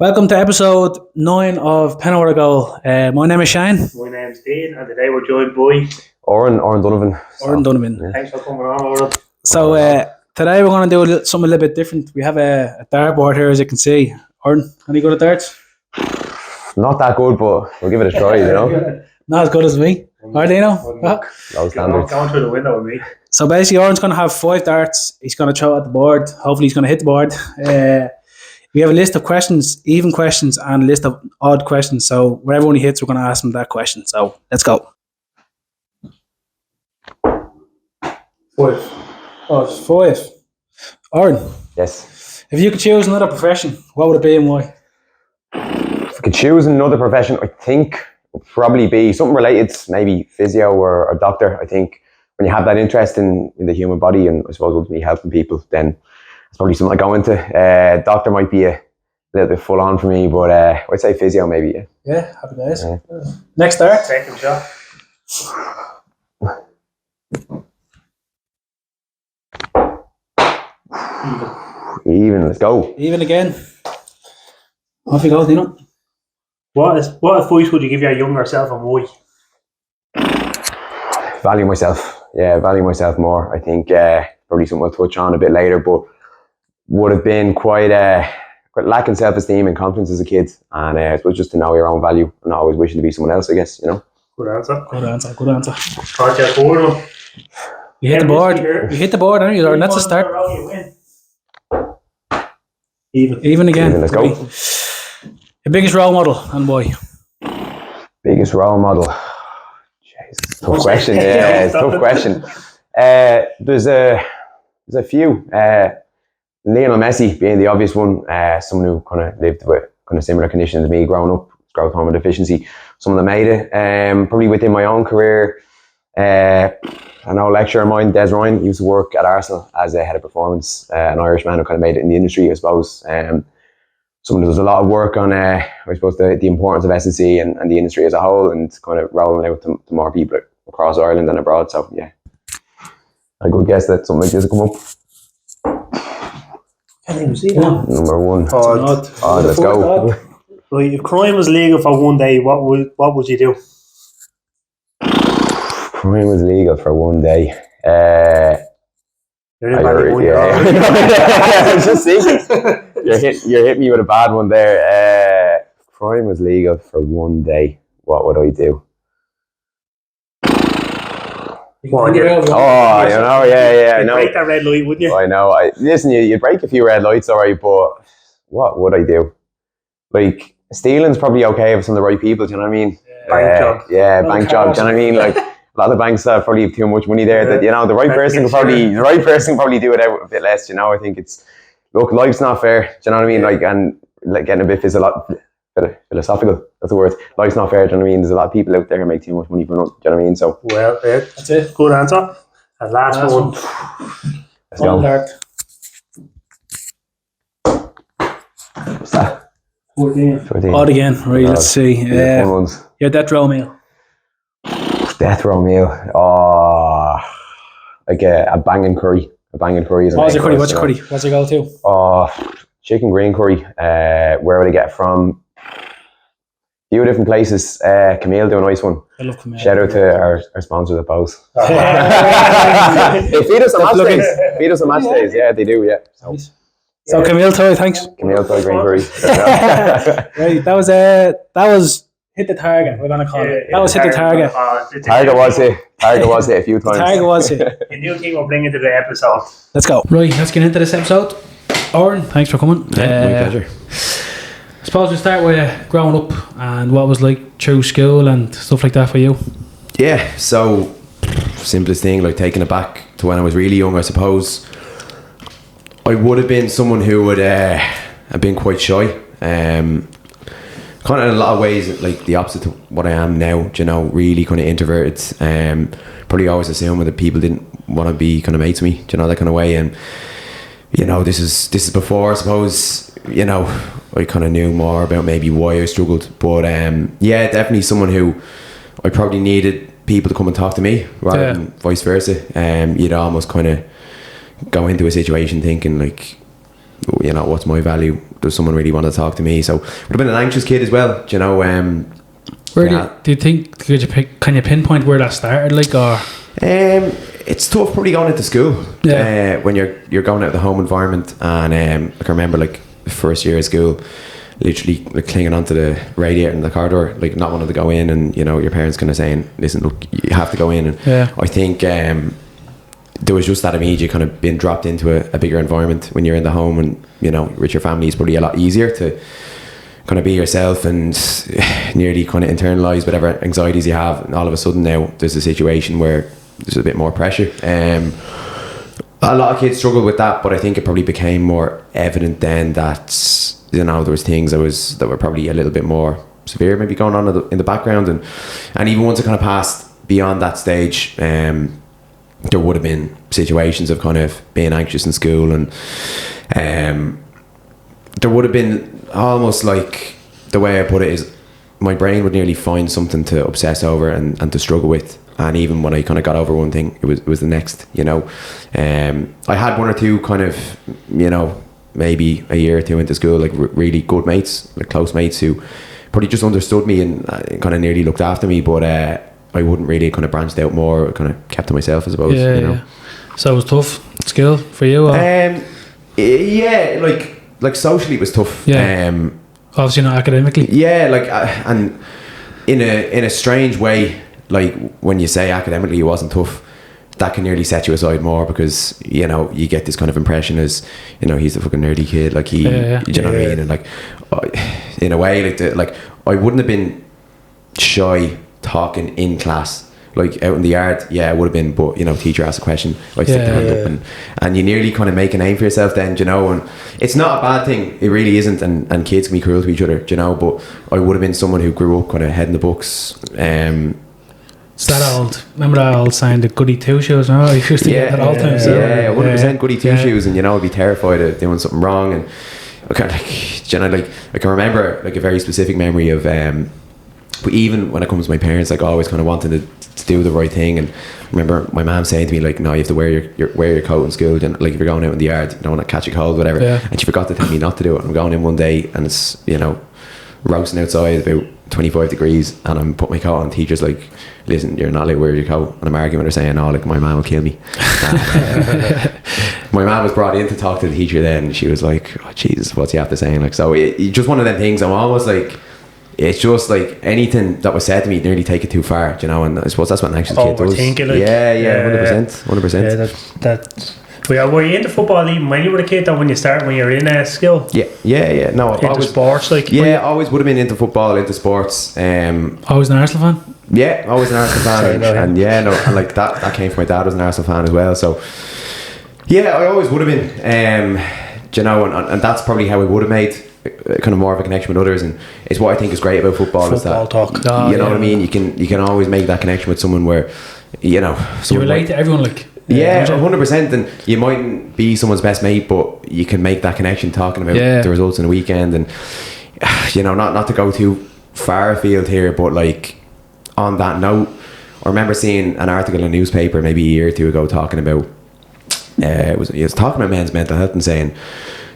Welcome to episode 9 of Penalty Goal. My name is Shane. My name's Dean, and today we're joined by Oran Donovan. Oran Donovan. Yeah. Thanks for coming on, Oran. So today we're going to do something a little bit different. We have a dartboard here, as you can see. Oran, any good at darts? Not that good, but we'll give it a try, you know. Not as good as me. Are they now? Low standards. Going through the window with me. So basically, Oran's going to have 5 darts. He's going to throw at the board. Hopefully, he's going to hit the board. We have a list of questions, even questions, and a list of odd questions. So wherever one he hits, we're going to ask him that question. So let's go. 5. Oh, it's 5. Oran, Yes. if you could choose another profession, what would it be and why? If I could choose another profession, I think it would probably be something related, maybe physio or doctor. I think when you have that interest in the human body and I suppose ultimately helping people, then it's probably something I go into. Doctor might be a little bit full on for me, but I'd say physio maybe. Yeah. Yeah, happy days. Next dart. Second shot. Even, let's go. Even again. Off you go, Dino. What advice would you give your younger self and why? Value myself. Yeah, value myself more. I think probably something we'll touch on a bit later, but would have been quite lacking self-esteem and confidence as a kid, and I suppose just to know your own value and not always wishing to be someone else, I guess, you know. Good answer. Good answer, good answer. Project Board. You hit the board. You hit the board, aren't you? Oran? That's a start. Even again. Even, let's go. Your biggest role model and why? Biggest role model. Jesus, tough question. Yeah, it's a tough question. There's a few. Lionel Messi being the obvious one. Someone who kind of lived with kind of similar conditions to me growing up, growth hormone deficiency. Someone that made it. Probably within my own career. I know a lecturer of mine, Des Ryan, used to work at Arsenal as a head of performance. An Irishman who kind of made it in the industry, I suppose. Someone who does a lot of work on, I suppose, the importance of S&C and the industry as a whole, and kind of rolling out to more people across Ireland and abroad. So yeah, I could guess that something like this will come up. Can't even see that. Number 1. Odd. Let's go. Right, if crime was legal for one day, what would you do? Crime was legal for one day. You're in bad one. I was just thinking. You're hitting me with a bad one there. Crime was legal for one day. What would I do? Go on, yeah. I know. Break that red light, wouldn't you? I know. Listen, you break a few red lights, all right, but what would I do? Like, stealing's probably okay if it's from the right people, do you know what I mean? Bank job. Yeah, bank job, do you know what I mean? Like, a lot of banks probably have too much money there that, you know, the right person can probably do it out a bit less, you know. I think it's, look, life's not fair, do you know what I mean? Like, and like getting a bit philosophical, that's the word. Life's not fair, do you know what I mean? There's a lot of people out there who make too much money for nothing, do you know what I mean? So, well, that's it. Good answer. And last one. Let's go. Dart. What's that? 14. Odd again. Right, let's see. Fun ones. Your death row meal. Death row meal. Oh, like a banging curry. A banging curry is What's your curry? What's your curry? What's your go-to? Oh, chicken green curry. Where would I get it from? A few different places. Camille do a nice one. I love Camille. Shout out to our sponsors at Bose. They feed us on match days. Feed us on match days. Yeah, they do. Yeah. So Camille Toy, thanks. Camille Toy green curry. Right, that was hit the target. We're gonna call it. That was hit the target. Target was it. Target was it a few times. Target was it. A new thing we're bringing to the episode. Let's go. Right, let's get into this episode. Oran, thanks for coming. Yeah, my pleasure. I suppose we start with growing up and what was like through school and stuff like that for you. Yeah, so simplest thing, like taking it back to when I was really young, I suppose I would have been someone who would have been quite shy. Kind of in a lot of ways like the opposite to what I am now, you know, really kind of introverted. Probably always assumed that people didn't want to be kind of mates with me, you know, that kind of way. And you know, this is before, I suppose, you know, I kind of knew more about maybe why I struggled. But yeah, definitely someone who I probably needed people to come and talk to me rather than vice versa. You'd almost kind of go into a situation thinking like, you know, what's my value? Does someone really want to talk to me? So would have been an anxious kid as well, you know. Where do you think, can you pinpoint where that started, like, or? It's tough probably going into school when you're going out of the home environment, and like I remember like the first year of school, literally like clinging onto the radiator in the corridor, like not wanting to go in, and you know your parents kind of saying, listen, look, you have to go in. And I think there was just that immediate kind of being dropped into a bigger environment when you're in the home, and you know with your family, it's probably a lot easier to kind of be yourself and nearly kind of internalize whatever anxieties you have. And all of a sudden now there's a situation where there's a bit more pressure. A lot of kids struggle with that, but I think it probably became more evident then that, you know, there was things that were probably a little bit more severe maybe going on in the background, and even once it kind of passed beyond that stage, there would have been situations of kind of being anxious in school, and there would have been almost like, the way I put it is, my brain would nearly find something to obsess over and to struggle with. And even when I kind of got over one thing, it was the next, you know. I had one or two kind of, you know, maybe a year or two into school, like really good mates, like close mates who probably just understood me and kind of nearly looked after me, but I wouldn't really kind of branched out more, kind of kept to myself, I suppose, you know. So it was tough skill for you? Or? Yeah, like socially it was tough. Yeah. Obviously not academically. Yeah, like and in a strange way, like when you say academically it wasn't tough, that can nearly set you aside more, because you know you get this kind of impression as, you know, he's the fucking nerdy kid, like he, do you know what I mean? And like in a way, like I wouldn't have been shy talking in class. Like out in the yard, I would have been, but you know, teacher asked a question, I stick the hand up, and you nearly kind of make a name for yourself then, you know. And it's not a bad thing, it really isn't, and kids can be cruel to each other, you know. But I would have been someone who grew up kind of head in the books. It's that remember that old saying, the goody two shoes? No, you used to get that all the time. 100% goody two shoes, and you know, I'd be terrified of doing something wrong. And I kind of, like, you know, like I can remember like a very specific memory of but even when it comes to my parents, like always kind of wanting to do the right thing. And I remember my mom saying to me, like, no, you have to wear your coat in school, and like if you're going out in the yard, you don't want to catch a cold, whatever. And she forgot to tell me not to do it. I'm going in one day and it's, you know, roasting outside, about 25 degrees, and I'm putting my coat on. Teacher's like, listen, you're not allowed to wear your coat. And I'm arguing with her saying, oh, like my mom will kill me. My mom was brought in to talk to the teacher then, and she was like, oh Jesus, what's he have to say? And like, so it's just one of them things. I'm almost like, it's just like anything that was said to me, nearly take it too far, you know. And I suppose that's what an anxious kid does. Like, yeah, 100%. Yeah, were you into football even when you were a kid, or when you're in school? Yeah. No, into sports, like. Yeah, always would have been into football, into sports. Always an Arsenal fan? Yeah, always an Arsenal fan. And like that came from my dad, was an Arsenal fan as well. So yeah, I always would have been. You know, and that's probably how I would have made kind of more of a connection with others. And it's what I think is great about football is that talk. You know what I mean? You can always make that connection with someone where, you know, you relate to everyone, like. Yeah, 100%. And you mightn't be someone's best mate, but you can make that connection talking about the results in the weekend. And you know, not to go too far afield here, but like on that note, I remember seeing an article in a newspaper maybe a year or two ago talking about it was talking about men's mental health and saying,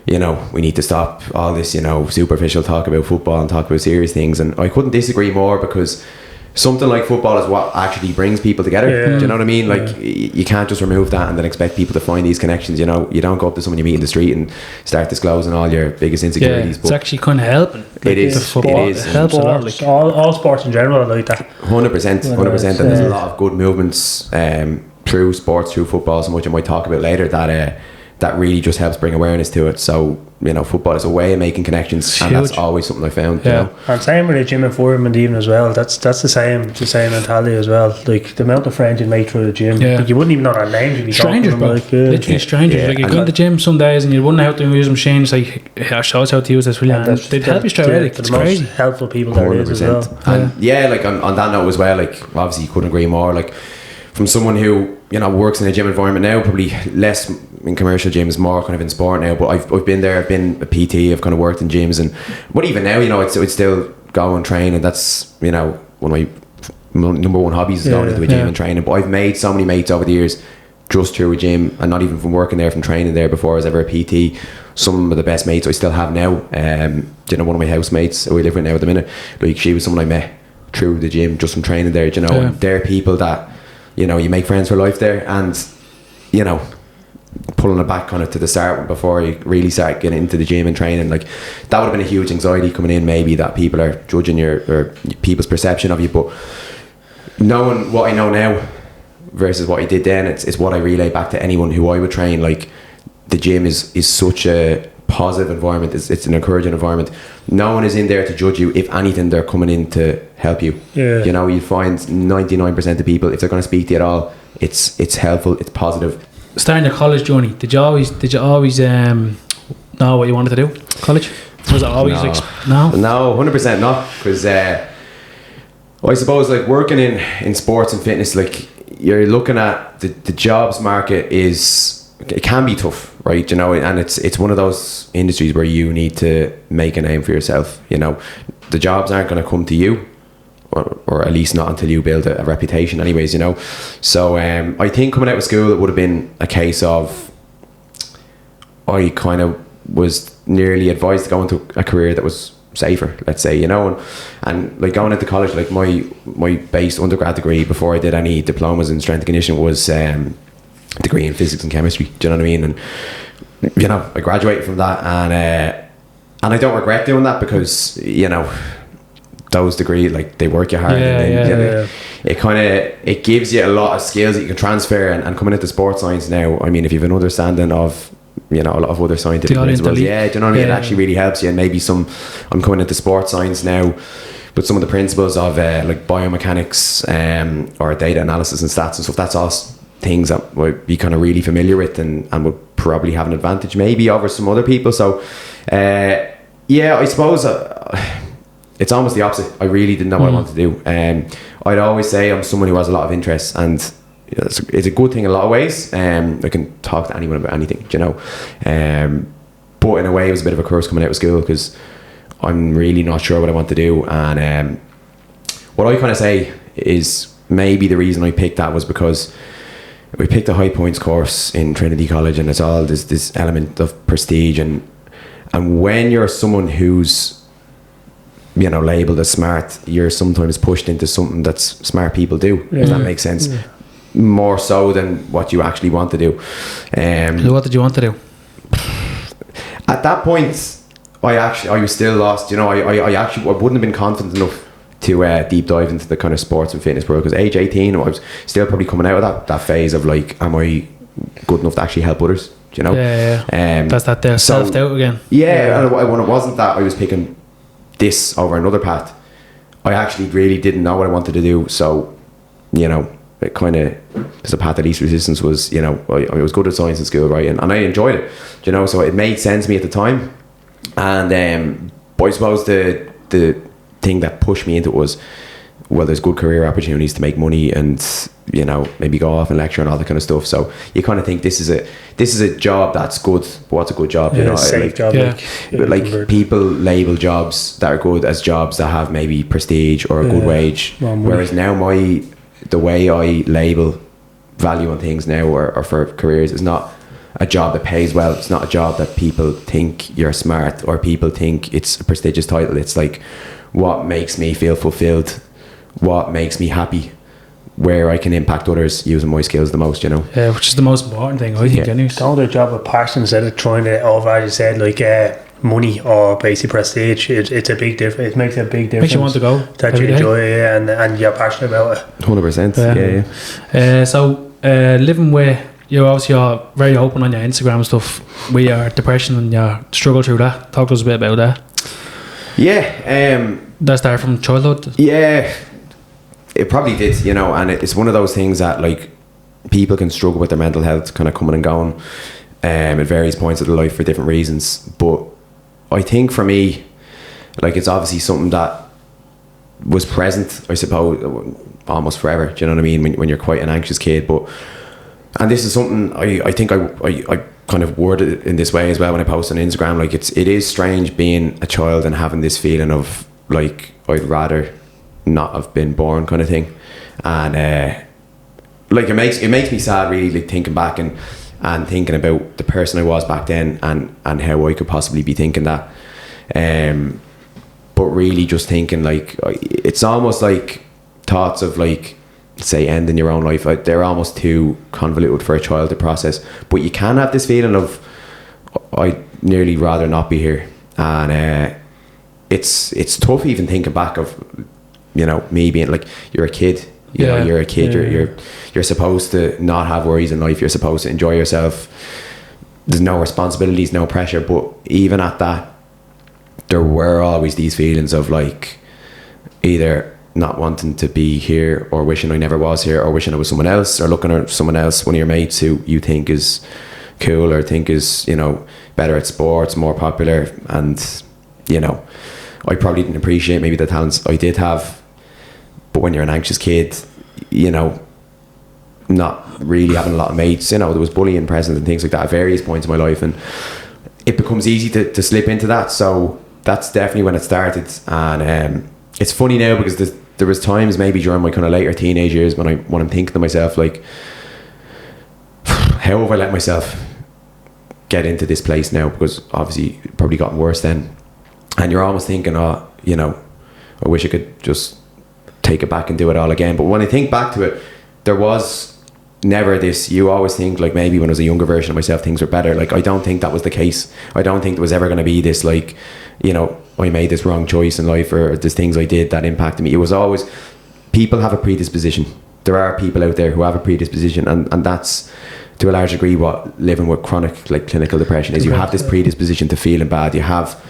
you know, we need to stop all this, you know, superficial talk about football and talk about serious things. And I couldn't disagree more, because something like football is what actually brings people together. Do you know what I mean? Like you can't just remove that and then expect people to find these connections. You know, you don't go up to someone you meet in the street and start disclosing all your biggest insecurities. But it's actually kind of helping. It is. It helps a lot. Like all sports in general are like that. 100%. And there's a lot of good movements through sports, through football, so much I might talk about later, that really just helps bring awareness to it. So, you know, football is a way of making connections, and that's always something I found. You know? And same with the gym environment even as well. That's the same mentality as well. Like the amount of friends you make through the gym, like, you wouldn't even know their names. You'd be strangers, bro. Like, literally strangers. Like you go to the gym some days and you wouldn't know how to use machines. Like, I show us how to use this. Really, and they'd help you straight away. Like, it's crazy. Helpful people there is as well. And like on that note as well, like obviously you couldn't agree more. Like from someone who, you know, works in a gym environment now, probably less in commercial gyms, more kind of in sport now, but I've been there, I've been a PT, I've kind of worked in gyms, and but even now, you know, it's still go and train, and that's, you know, one of my number one hobbies is going into a gym and training. But I've made so many mates over the years just through a gym, and not even from working there, from training there before I was ever a PT. Some of the best mates I still have now. You know, one of my housemates who we live with now at the minute, like, she was someone I met through the gym just from training there. You know, and they're people that, you know, you make friends for life there. And, you know, pulling it back kind of to the start before you really start getting into the gym and training, like, that would have been a huge anxiety coming in, maybe, that people are judging or people's perception of you. But knowing what I know now versus what I did then, it's what I relay back to anyone who I would train. Like, the gym is such a positive environment. It's an encouraging environment. No one is in there to judge you. If anything, they're coming in to help you. You know, you find 99% of people, if they're going to speak to you at all, it's helpful, it's positive. Starting your college journey, did you always know what you wanted to do? College? Was it always no? No, 100% not. Because I suppose, like, working in sports and fitness, like, you're looking at the jobs market it can be tough, right? You know, and it's one of those industries where you need to make a name for yourself. You know, the jobs aren't going to come to you, or at least not until you build a reputation anyways, you know. So I think coming out of school, it would have been a case of, I kind of was nearly advised to go into a career that was safer, let's say, you know. And like, going into college, like, my base undergrad degree before I did any diplomas in strength and conditioning was degree in physics and chemistry. Do you know what I mean? And, you know, I graduated from that, and I don't regret doing that, because, you know, those degrees, like, they work you hard. It kind of, it gives you a lot of skills that you can transfer. And coming into sports science now, I mean, if you have an understanding of, you know, a lot of other scientific principles, do you know what I mean? It actually really helps you. And maybe I'm coming into sports science now, but some of the principles of like biomechanics or data analysis and stats and stuff, that's all things that would be kind of really familiar with, and would probably have an advantage maybe over some other people. So I suppose it's almost the opposite. I really didn't know what I wanted to do. I'd always say I'm someone who has a lot of interests, and it's a good thing in a lot of ways. I can talk to anyone about anything, you know. But in a way, it was a bit of a curse coming out of school, because I'm really not sure what I want to do. And what I kind of say is, maybe the reason I picked that was because we picked a high points course in Trinity College, and it's all this element of prestige, and when you're someone who's, you know, labelled as smart, you're sometimes pushed into something that smart people do, if that makes sense, more so than what you actually want to do. So what did you want to do? At that point, I was still lost, you know. I wouldn't have been confident enough to deep dive into the kind of sports and fitness world, because age 18, I was still probably coming out of that phase of, like, am I good enough to actually help others, you know? That's that there, self-doubt again. And when it wasn't that I was picking this over another path, I actually really didn't know what I wanted to do. So, you know, it kind of, there's a path of least resistance was, you know, I was good at science in school, right? And I enjoyed it, you know, so it made sense to me at the time. And but I suppose the thing that pushed me into it was, well, there's good career opportunities to make money, and, you know, maybe go off and lecture and all that kind of stuff. So you kind of think this is a job that's good, but what's a good job? You know, safe job. Like people label jobs that are good as jobs that have maybe prestige or a good wage, whereas now the way I label value on things now or for careers is not a job that pays well. It's not a job that people think you're smart or people think it's a prestigious title. It's like, what makes me feel fulfilled, what makes me happy, where I can impact others using my skills the most, you know. Yeah, which is the most important thing, I think, anyways. Don't do a job with passion instead of trying to over, as you said, like money or basic prestige. It's a big difference. It makes a big difference. Makes you want to go. That you enjoy it, and you're passionate about it. 100%. So living with, you're very open on your Instagram and stuff, with your depression and your struggle through that. Talk to us a bit about that. That started from childhood? Yeah, it probably did, you know, and it's one of those things that, like, people can struggle with their mental health kind of coming and going at various points of their life for different reasons. But I think for me, like, it's obviously something that was present, I suppose, almost forever. Do you know what I mean? When you're quite an anxious kid. And this is something I think I kind of worded it in this way as well when I post on Instagram. Like, it is strange being a child and having this feeling of, like, I'd rather not have been born kind of thing. And like it makes me sad really, like thinking back and thinking about the person I was back then and how I could possibly be thinking that. But really just thinking like, it's almost like thoughts of like, say, ending your own life, they're almost too convoluted for a child to process. But you can have this feeling of, I'd nearly rather not be here. And it's tough even thinking back of, you know, me being like, you're a kid. You know, you're a kid. You're supposed to not have worries in life. You're supposed to enjoy yourself. There's no responsibilities, no pressure. But even at that, there were always these feelings of like either not wanting to be here, or wishing I never was here, or wishing I was someone else, or looking at someone else, one of your mates who you think is cool or think is, you know, better at sports, more popular. And, you know, I probably didn't appreciate maybe the talents I did have. But when you're an anxious kid, you know, not really having a lot of mates, you know, there was bullying present and things like that at various points in my life, and it becomes easy to slip into that. So that's definitely when it started. And it's funny now because there was times maybe during my kind of later teenage years when I'm thinking to myself like, how have I let myself get into this place now? Because obviously it probably gotten worse then, and you're almost thinking, oh, you know, I wish I could just take it back and do it all again. But when I think back to it, there was never this, you always think like maybe when I was a younger version of myself things were better. Like I don't think that was the case. I don't think there was ever going to be this like, you know, I made this wrong choice in life, or there's things I did that impacted me. It was always, people have a predisposition. There are people out there who have a predisposition, and that's to a large degree what living with chronic like clinical depression is. You have this predisposition to feeling bad. You have,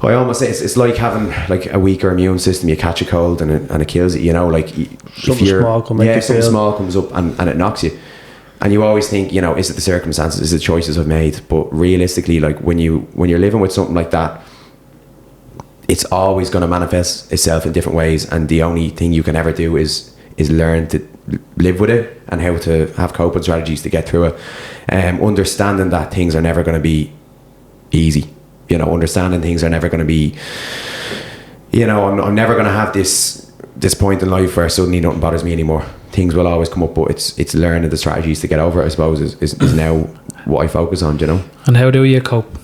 I almost say it's like having like a weaker immune system. You catch a cold and it kills you, you know, like something small comes up and it knocks you. And you always think, you know, is it the circumstances, is it choices I've made? But realistically, like when you're living with something like that, it's always going to manifest itself in different ways, and the only thing you can ever do is learn to live with it and how to have coping strategies to get through it. Understanding that things are never going to be easy. You know, understanding things are never going to be, you know, I'm never going to have this point in life where suddenly nothing bothers me anymore. Things will always come up, but it's learning the strategies to get over it, I suppose, is now what I focus on, you know. And how do you cope?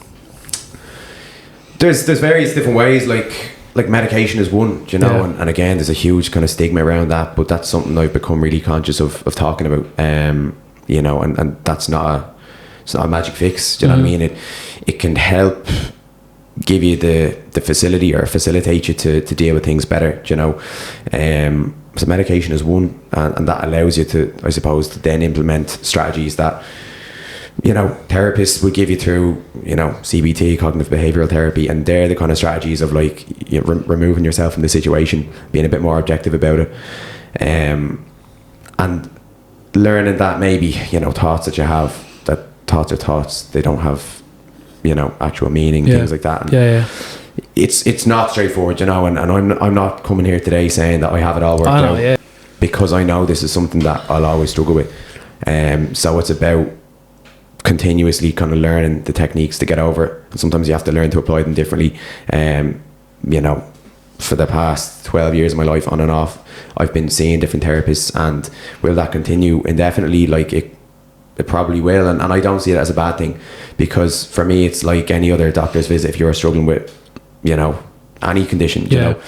There's various different ways, like medication is one, you know, and again, there's a huge kind of stigma around that, but that's something I've become really conscious of talking about, you know, and that's it's not a magic fix, do you know what I mean? It can help give you the facility or facilitate you to deal with things better, you know. So medication is one, and that allows you to, I suppose, to then implement strategies that, you know, therapists would give you through, you know, CBT, cognitive behavioral therapy, and they're the kind of strategies of like, you know, removing yourself from the situation, being a bit more objective about it, and learning that maybe, you know, thoughts that you have, that thoughts are thoughts, they don't have, you know, actual meaning, things like that. And it's not straightforward, you know, and I'm not coming here today saying that I have it all worked out, because I know this is something that I'll always struggle with. So it's about continuously kind of learning the techniques to get over it, and sometimes you have to learn to apply them differently. You know, for the past 12 years of my life, on and off, I've been seeing different therapists, and will that continue indefinitely? Like it probably will, and I don't see it as a bad thing, because for me it's like any other doctor's visit. If you're struggling with, you know, any condition, you know,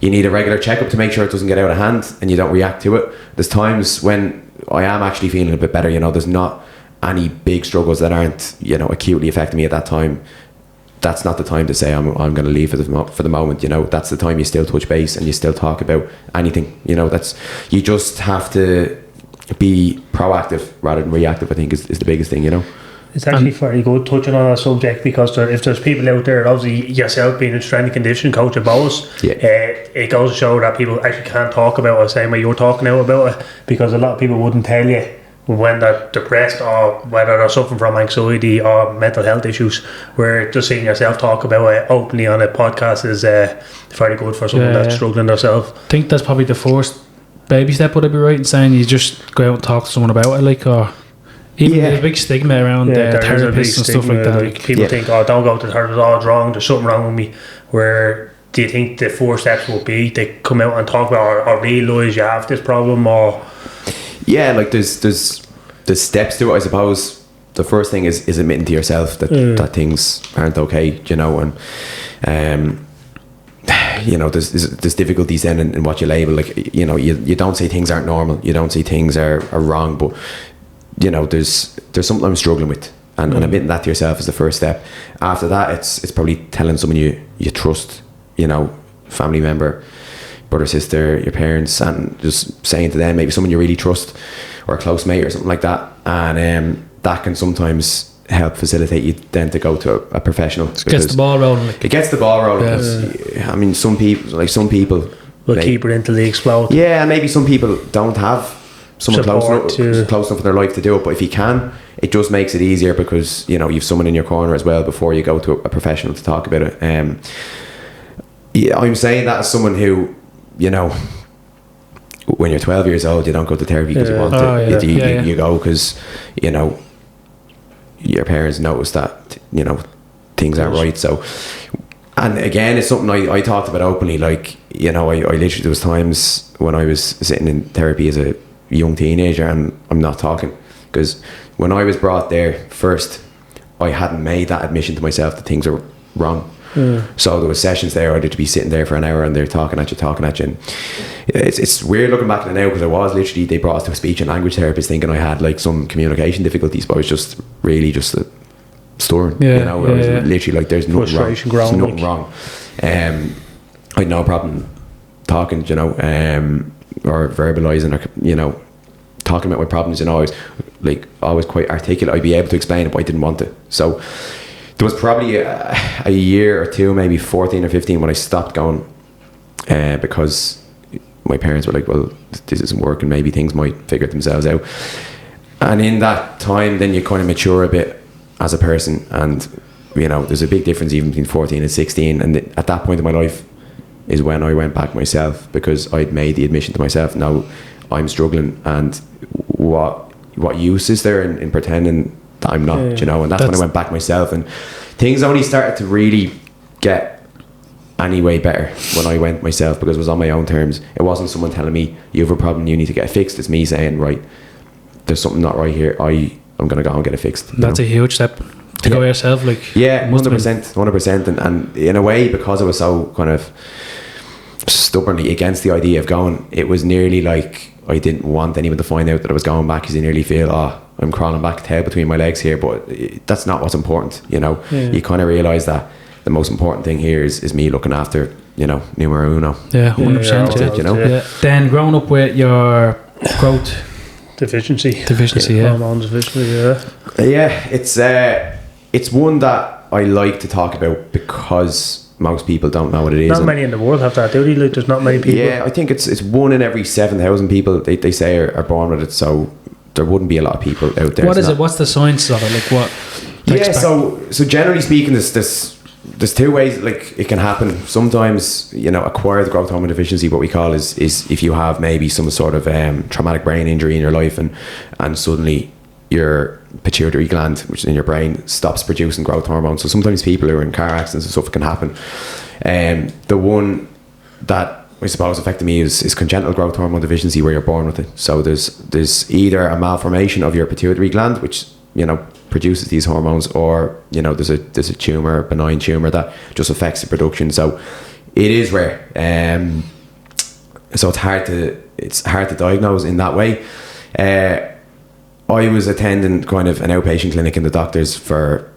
you need a regular checkup to make sure it doesn't get out of hand and you don't react to it. There's times when I am actually feeling a bit better, you know, there's not any big struggles that aren't, you know, acutely affecting me at that time. That's not the time to say I'm going to leave for the moment, you know. That's the time you still touch base and you still talk about anything, you know. You just have to be proactive rather than reactive, I think is the biggest thing, you know. It's actually very good touching on that subject, because if there's people out there, obviously yourself being a strength and conditioning coach of both, it goes to show that people actually can't talk about it the same way you're talking out about it, because a lot of people wouldn't tell you when they're depressed, or whether they're suffering from anxiety or mental health issues, where just seeing yourself talk about it openly on a podcast is very good for someone that's struggling themselves. I think that's probably the first baby step, would I be right in saying? You just go out and talk to someone about it, like, or even there's a big stigma around therapists and stuff like that. Like people think, oh, don't go to the therapist, oh, it's wrong, there's something wrong with me. Where do you think the 4 steps will be to come out and talk about, or realise you have this problem, or? yeah, like there's steps to it, I suppose. The first thing is admitting to yourself that things aren't okay, you know, and you know, there's difficulties then in what you label. Like, you know, you don't say things aren't normal, you don't say things are wrong, but you know, there's something I'm struggling with, and admitting that to yourself is the first step. After that, it's probably telling someone you trust, you know, family member, brother, sister, your parents, and just saying to them, maybe someone you really trust, or a close mate or something like that, and that can sometimes help facilitate you then to go to a professional. It gets the ball rolling. Like. It gets the ball rolling. I mean, some people will keep it until they explode. Yeah, and maybe some people don't have someone close enough in their life to do it, but if you can, it just makes it easier, because you know you've someone in your corner as well before you go to a professional to talk about it. Yeah, I'm saying that as someone who, you know, when you're 12 years old, you don't go to therapy because you want to. You go because, you know, your parents notice that, you know, things aren't right. So, and again, it's something I talked about openly. Like, you know, I literally, there was times when I was sitting in therapy as a young teenager and I'm not talking, because when I was brought there first, I hadn't made that admission to myself that things are wrong. So there was sessions there, I'd to be sitting there for an hour and they're talking at you, and it's weird looking back at it now, because I was literally, they brought us to a speech and language therapist thinking I had like some communication difficulties, but I was just really just stubborn, you know. I was literally like, there's nothing wrong, there's nothing wrong. I had no problem talking, you know, or verbalizing, or, you know, talking about my problems, you know. I was like always quite articulate. I'd be able to explain it, but I didn't want to. So there was probably a year or two, maybe 14 or 15, when I stopped going, because my parents were like, well, this isn't working, maybe things might figure themselves out. And in that time, then you kind of mature a bit as a person, and you know, there's a big difference even between 14 and 16, and at that point in my life is when I went back myself, because I'd made the admission to myself, now I'm struggling, and what use is there in pretending that I'm not, you know. And that's when I went back myself, and things only started to really get any way better when I went myself, because it was on my own terms. It wasn't someone telling me, you have a problem, you need to get it fixed. It's me saying, right, there's something not right here, I'm going to go and get it fixed. That's a huge step to go yourself, like. 100%. And in a way, because I was so kind of stubbornly against the idea of going, it was nearly like I didn't want anyone to find out that I was going back, because you nearly feel, I'm crawling back, tail between my legs here, but that's not what's important, you know. You kind of realise that the most important thing here is me looking after, you know, numero uno. 100%. You know. Then growing up with your growth deficiency, hormone deficiency. It's one that I like to talk about, because most people don't know what it is. Not many in the world have that, do they? Like, there's not many people. Yeah, I think it's 1 in every 7,000 people they say are born with it, so there wouldn't be a lot of people out there. What is it? What's the science of it? Like, what? Yeah, so generally speaking, there's two ways like it can happen. Sometimes, you know, acquired growth hormone deficiency, what we call, is if you have maybe some sort of traumatic brain injury in your life, and suddenly your pituitary gland, which is in your brain, stops producing growth hormone. So sometimes people who are in car accidents and stuff, it can happen. The one that I suppose affected me is congenital growth hormone deficiency, where you're born with it. So there's either a malformation of your pituitary gland, which, you know, produces these hormones, or, you know, there's a tumor, benign tumor, that just affects the production. So it is rare. So it's hard to diagnose in that way. I was attending kind of an outpatient clinic in the doctors for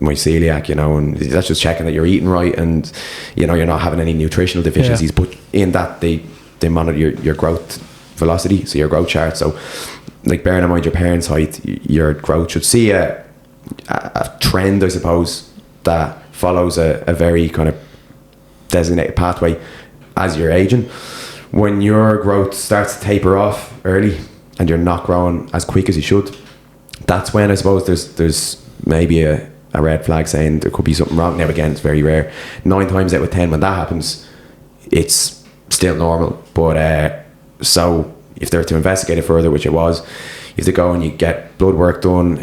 my celiac, you know, and that's just checking that you're eating right, and, you know, you're not having any nutritional deficiencies. But in that, they monitor your growth velocity, so your growth chart. So, like, bearing in mind your parents' height, your growth should see a trend, I suppose, that follows a very kind of designated pathway as you're aging. When your growth starts to taper off early, and you're not growing as quick as you should, that's when I suppose there's maybe a red flag saying there could be something wrong. Now, again, it's very rare. 9 times out of 10 when that happens, it's still normal. But so if they're to investigate it further, which it was, you have to go and you get blood work done.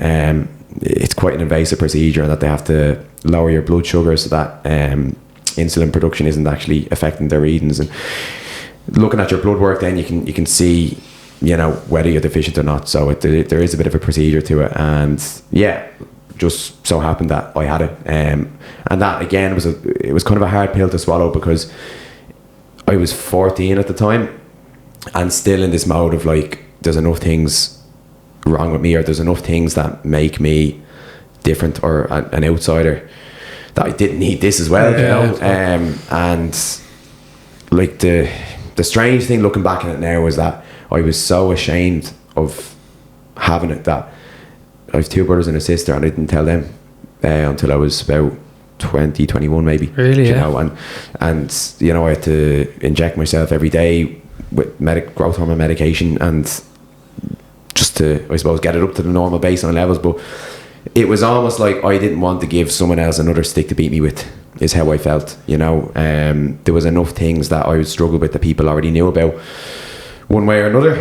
It's quite an invasive procedure, and that they have to lower your blood sugar so that insulin production isn't actually affecting their readings. And looking at your blood work, then you can see you know, whether you're deficient or not. So there is a bit of a procedure to it, and yeah, just so happened that I had it, and that again it was kind of a hard pill to swallow, because I was 14 at the time, and still in this mode of like, there's enough things wrong with me, or there's enough things that make me different or an outsider, that I didn't need this as well, you know. And like the strange thing looking back at it now is that I was so ashamed of having it that I have 2 brothers and a sister, and I didn't tell them until I was about 20, 21 maybe. Really? You know, and you know, I had to inject myself every day with growth hormone medication, and just to, I suppose, get it up to the normal baseline levels. But it was almost like I didn't want to give someone else another stick to beat me with, is how I felt, you know. There was enough things that I would struggle with that people already knew about one way or another,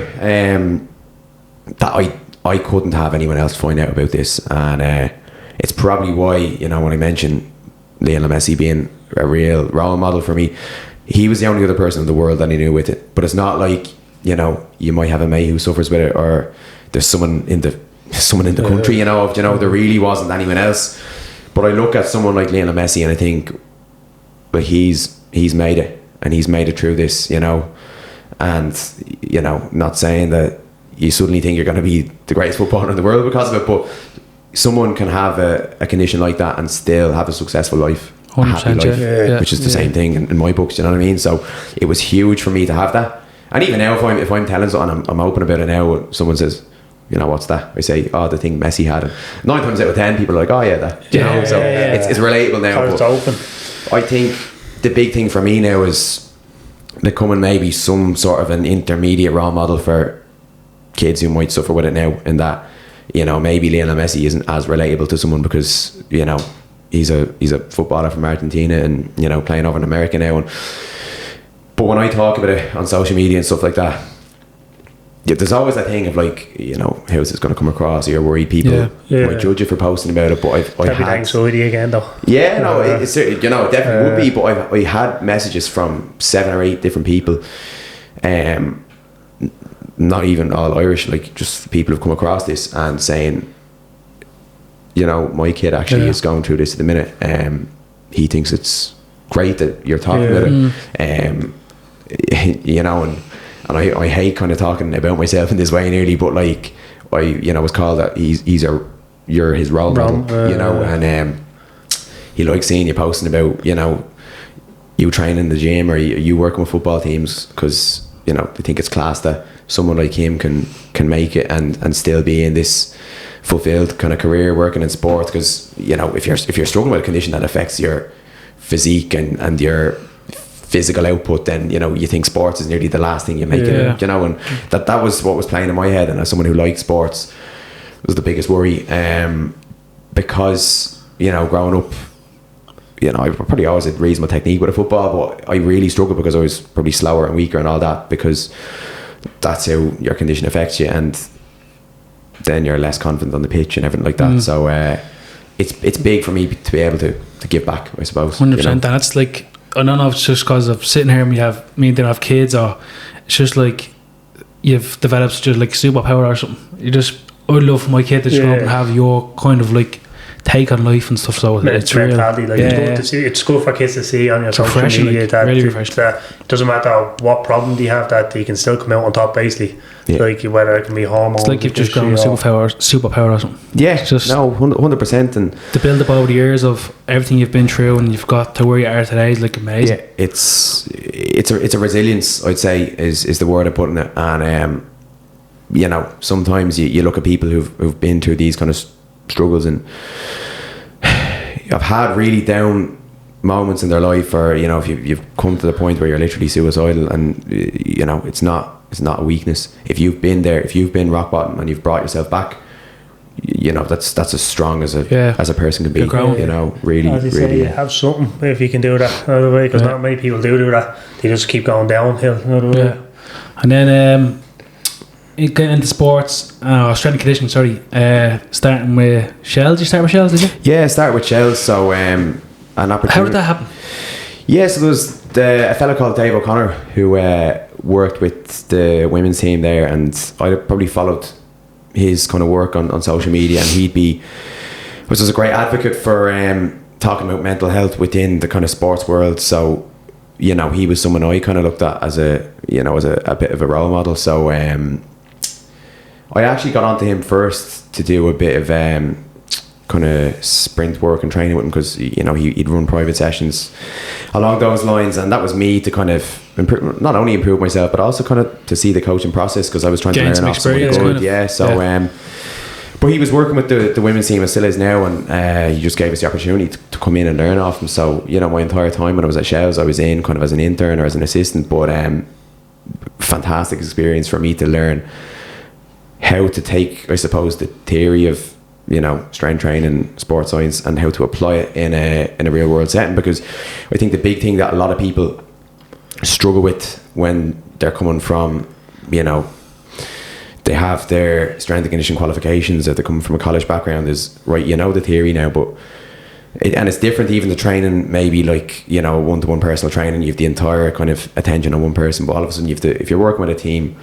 that I couldn't have anyone else find out about this. And it's probably why, you know, when I mentioned Lionel Messi being a real role model for me, he was the only other person in the world that I knew with it. But it's not like, you know, you might have a mate who suffers with it, or there's someone in the country, you know, there really wasn't anyone else. But I look at someone like Lionel Messi and I think, like, he's made it, and he's made it through this, you know. And, you know, not saying that you suddenly think you're going to be the greatest footballer in the world because of it, but someone can have a condition like that and still have a successful life, a happy life, which is the same thing in my books, you know what I mean? So it was huge for me to have that. And even now, if I'm telling someone, I'm open about it now, someone says, you know, what's that? I say, oh, the thing Messi had. And 9 times out of 10, people are like, oh yeah, that. You know, so it's relatable now. It's open. I think the big thing for me now is becoming maybe some sort of an intermediate role model for kids who might suffer with it now, and that, you know, maybe Lionel Messi isn't as relatable to someone because, you know, he's a footballer from Argentina and, you know, playing over in America now. But when I talk about it on social media and stuff like that, there's always that thing of like, you know, how's this going to come across? You're worried people might judge you for posting about it. But I've had anxiety again though. Yeah, no, it's, you know, it definitely would be. But I had messages from 7 or 8 different people, not even all Irish, like just people who've come across this and saying, you know, my kid actually is going through this at the minute. He thinks it's great that you're talking about it. You know, and I hate kind of talking about myself in this way nearly, but like, I, you know, was called that you're his role model, you know, and he likes seeing you posting about, you know, you training in the gym or you working with football teams, because, you know, they think it's class that someone like him can make it and still be in this fulfilled kind of career working in sport. Because, you know, if you're struggling with a condition that affects your physique and your physical output, then, you know, you think sports is nearly the last thing you make it, you know. And that was what was playing in my head, and as someone who liked sports, was the biggest worry, because, you know, growing up, you know, I probably always had reasonable technique with a football, but I really struggled because I was probably slower and weaker and all that, because that's how your condition affects you, and then you're less confident on the pitch and everything like that. So it's big for me to be able to give back, I suppose. 100%. You know? And it's like, I don't know if it's just because of sitting here and me don't have kids, or it's just like you've developed just like superpower or something. I would love for my kid to just grow up and have your kind of like take on life and stuff. So it's real. Like, it's good to see. It's good for kids to see on your social media, like, that really refreshing. That doesn't matter what problem they have, that they can still come out on top, basically. Like whether it can be hormones. It's like you've just grown a superpower or something. Yeah, it's just 100%. And the build up over the years of everything you've been through and you've got to where you are today is like amazing. Yeah, it's a resilience, I'd say, is the word I put in it. And you know, sometimes you look at people who've been through these kind of struggles, and I've had really down moments in their life, or, you know, if you've come to the point where you're literally suicidal, and, you know, it's not a weakness. If you've been there, if you've been rock bottom and you've brought yourself back, you know, that's as strong as a person can be. You know, really, as you really. Say, you have something if you can do that, because not many people do that. They just keep going downhill. And then getting into sports, strength and conditioning. Starting with Shells. Did you start with Shells? Did you? Yeah, I started with Shells. So an opportunity. How did that happen? Yeah, so there was a fella called Dave O'Connor who worked with the women's team there, and I probably followed his kind of work on social media, and was a great advocate for talking about mental health within the kind of sports world. So, you know, he was someone I kind of looked at as a bit of a role model. So I actually got onto him first to do a bit of kind of sprint work and training with him, because, you know, he'd run private sessions along those lines, and that was me to kind of not only improve myself, but also kind of to see the coaching process, because I was trying to learn off someone good. Kind of. Yeah, so but he was working with the women's team, and still is now, and he just gave us the opportunity to come in and learn off him. So, you know, my entire time when I was at Shells, I was in kind of as an intern or as an assistant, but fantastic experience for me to learn how to take, I suppose, the theory of, you know, strength training, sports science, and how to apply it in a real world setting. Because I think the big thing that a lot of people struggle with when they're coming from, you know, they have their strength and conditioning qualifications, that they're coming from a college background, is, right, you know the theory now, but and it's different, even the training, maybe like, you know, one-to-one personal training, you have the entire kind of attention on one person, but all of a sudden you have to, if you're working with a team,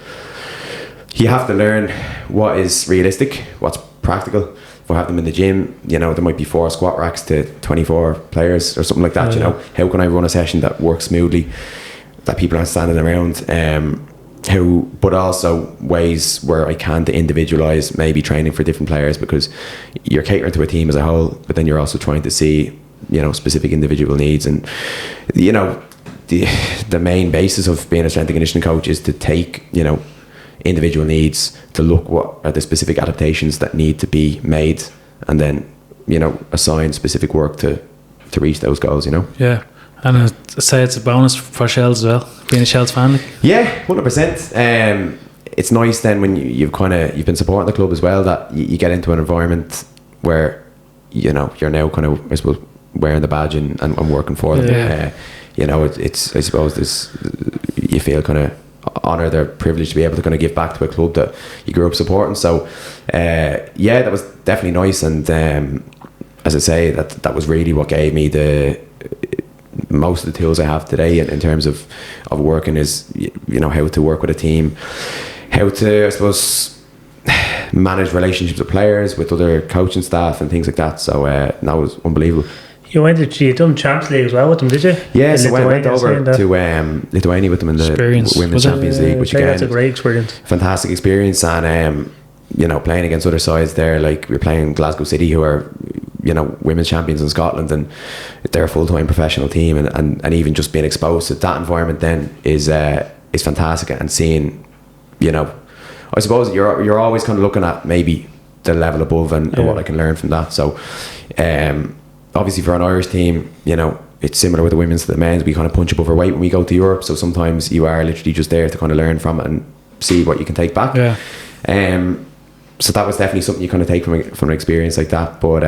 you have to learn what is realistic, what's practical. If I have them in the gym, you know, there might be 4 squat racks to 24 players or something like that. You know, how can I run a session that works smoothly, that people aren't standing around? But also ways where I can to individualize maybe training for different players, because you're catering to a team as a whole, but then you're also trying to see, you know, specific individual needs. And, you know, the main basis of being a strength and conditioning coach is to take, you know, individual needs, to look what are the specific adaptations that need to be made, and then, you know, assign specific work to reach those goals, you know. Yeah. And I'd say it's a bonus for Shells as well, being a Shells family. Yeah, 100%. It's nice then when you've been supporting the club as well, that you get into an environment where, you know, you're now kind of, I suppose, wearing the badge and working for them. Yeah. You know, it's I suppose you feel kind of honoured or privileged to be able to kind of give back to a club that you grew up supporting. So yeah, that was definitely nice. And as I say, that was really what gave me most of the tools I have today in terms of working, is, you know, how to work with a team, how to, I suppose, manage relationships with players, with other coaching staff and things like that. So that was unbelievable. You done Champions League as well with them, did you? Yeah, so I went over to Lithuania with them in the Women's Champions League, which again, that's a great experience. Fantastic experience. And you know, playing against other sides there, like we're playing Glasgow City, who are, you know, women's champions in Scotland, and they're a full-time professional team, and even just being exposed to that environment then is fantastic. And seeing, you know, I suppose you're always kind of looking at maybe the level above and what I can learn from that. So obviously for an Irish team, you know, it's similar with the women's to the men's. We kind of punch above our weight when we go to Europe, so sometimes you are literally just there to kind of learn from it and see what you can take back. So that was definitely something you kind of take from an experience like that. But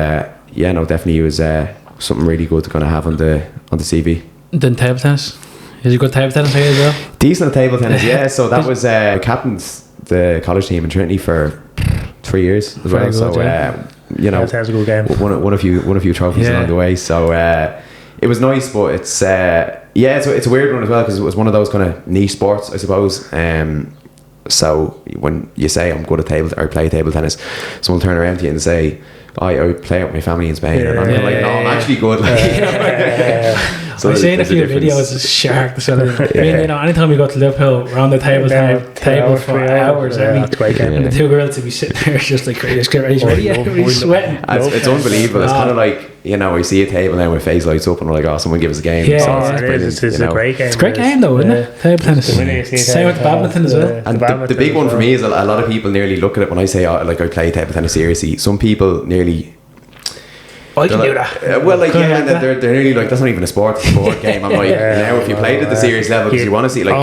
yeah, no, definitely it was something really good to kind of have on the CV. Then table tennis. Is you good table tennis here as well? Decent at table tennis, yeah. So that was I captained the college team in Trinity for 3 years as well. Good, so you know, that was a good game. Won a few trophies along the way. So it was nice, but it's it's a weird one as well, because it was one of those kind of niche sports, I suppose. So when you say I'm good at play table tennis, someone will turn around to you and say, I play with my family in Spain, and I'm like, no, I'm actually good. So I've seen a few videos of Shark. I mean, you know, anytime we go to Liverpool, we're on the table for hours. And the two girls would be sitting there just like, just get ready, sweating. It's unbelievable. It's kind of like, you know, we see a table now with face lights up and we're like, oh, someone give us a game. Yeah, so it's a great game. It's a great game though, isn't it? Table tennis. Same with badminton as well. And the big one for me is a lot of people nearly look at it when I say, I play table tennis seriously. Some people nearly, I can do that. Well, like, yeah, and they're nearly like, that's not even a sport game. I'm like, now if you played at the serious level, because you want to see, like,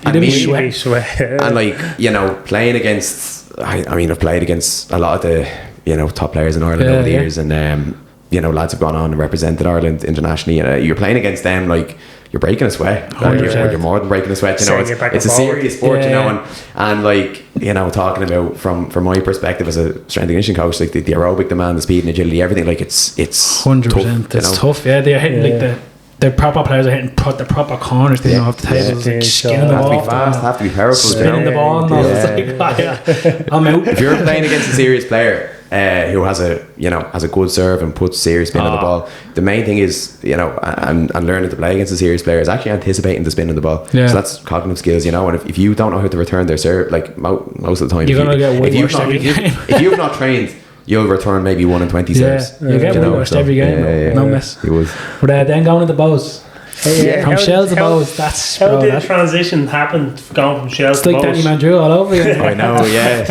and like, you know, playing against, I mean, I've played against a lot of the, you know, top players in Ireland over the years, and you know, lads have gone on and represented Ireland internationally, and you're playing against them, like, you're breaking a sweat, or you're more than breaking a sweat, you know. It's a serious sport, you know, and like, you know, talking about from my perspective as a strength and conditioning coach, like the aerobic demand, the speed and agility, everything, like it's 100%. It's tough. Yeah, they're hitting like the proper players are hitting the proper corners. They don't have the tables like skinning the Have to ball. be fast, have to be powerful. Spinning the ball and all. It's like, I'm out. If you're playing against a serious player who has a good serve and puts serious spin on the ball, the main thing is, and learning to play against a serious player is actually anticipating the spin on the ball. So that's cognitive skills, and if you don't know how to return their serve, like most of the time, you're gonna get one worst every game. If you've not trained, you'll return maybe 1 in 20 serves. You get one worst every game. No miss. He was. But then going into bows. From shells to bows, that's how did the transition happen going from shells to bows? It's like Danny Mandrew all over again. I know, yeah.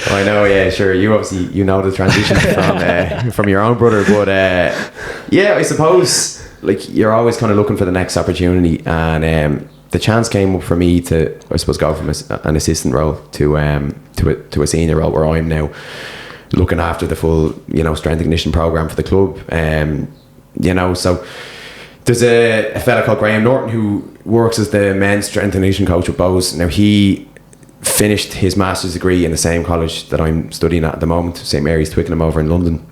I know, yeah, sure. You obviously know the transition from your own brother, but I suppose like you're always kind of looking for the next opportunity, and the chance came up for me to, I suppose, go from an assistant role to a senior role where I'm now looking after the full strength and conditioning program for the club. So there's a fella called Graham Norton who works as the men's strength and conditioning coach with Bows. Now he finished his master's degree in the same college that I'm studying at the moment, St Mary's Twickenham over in London.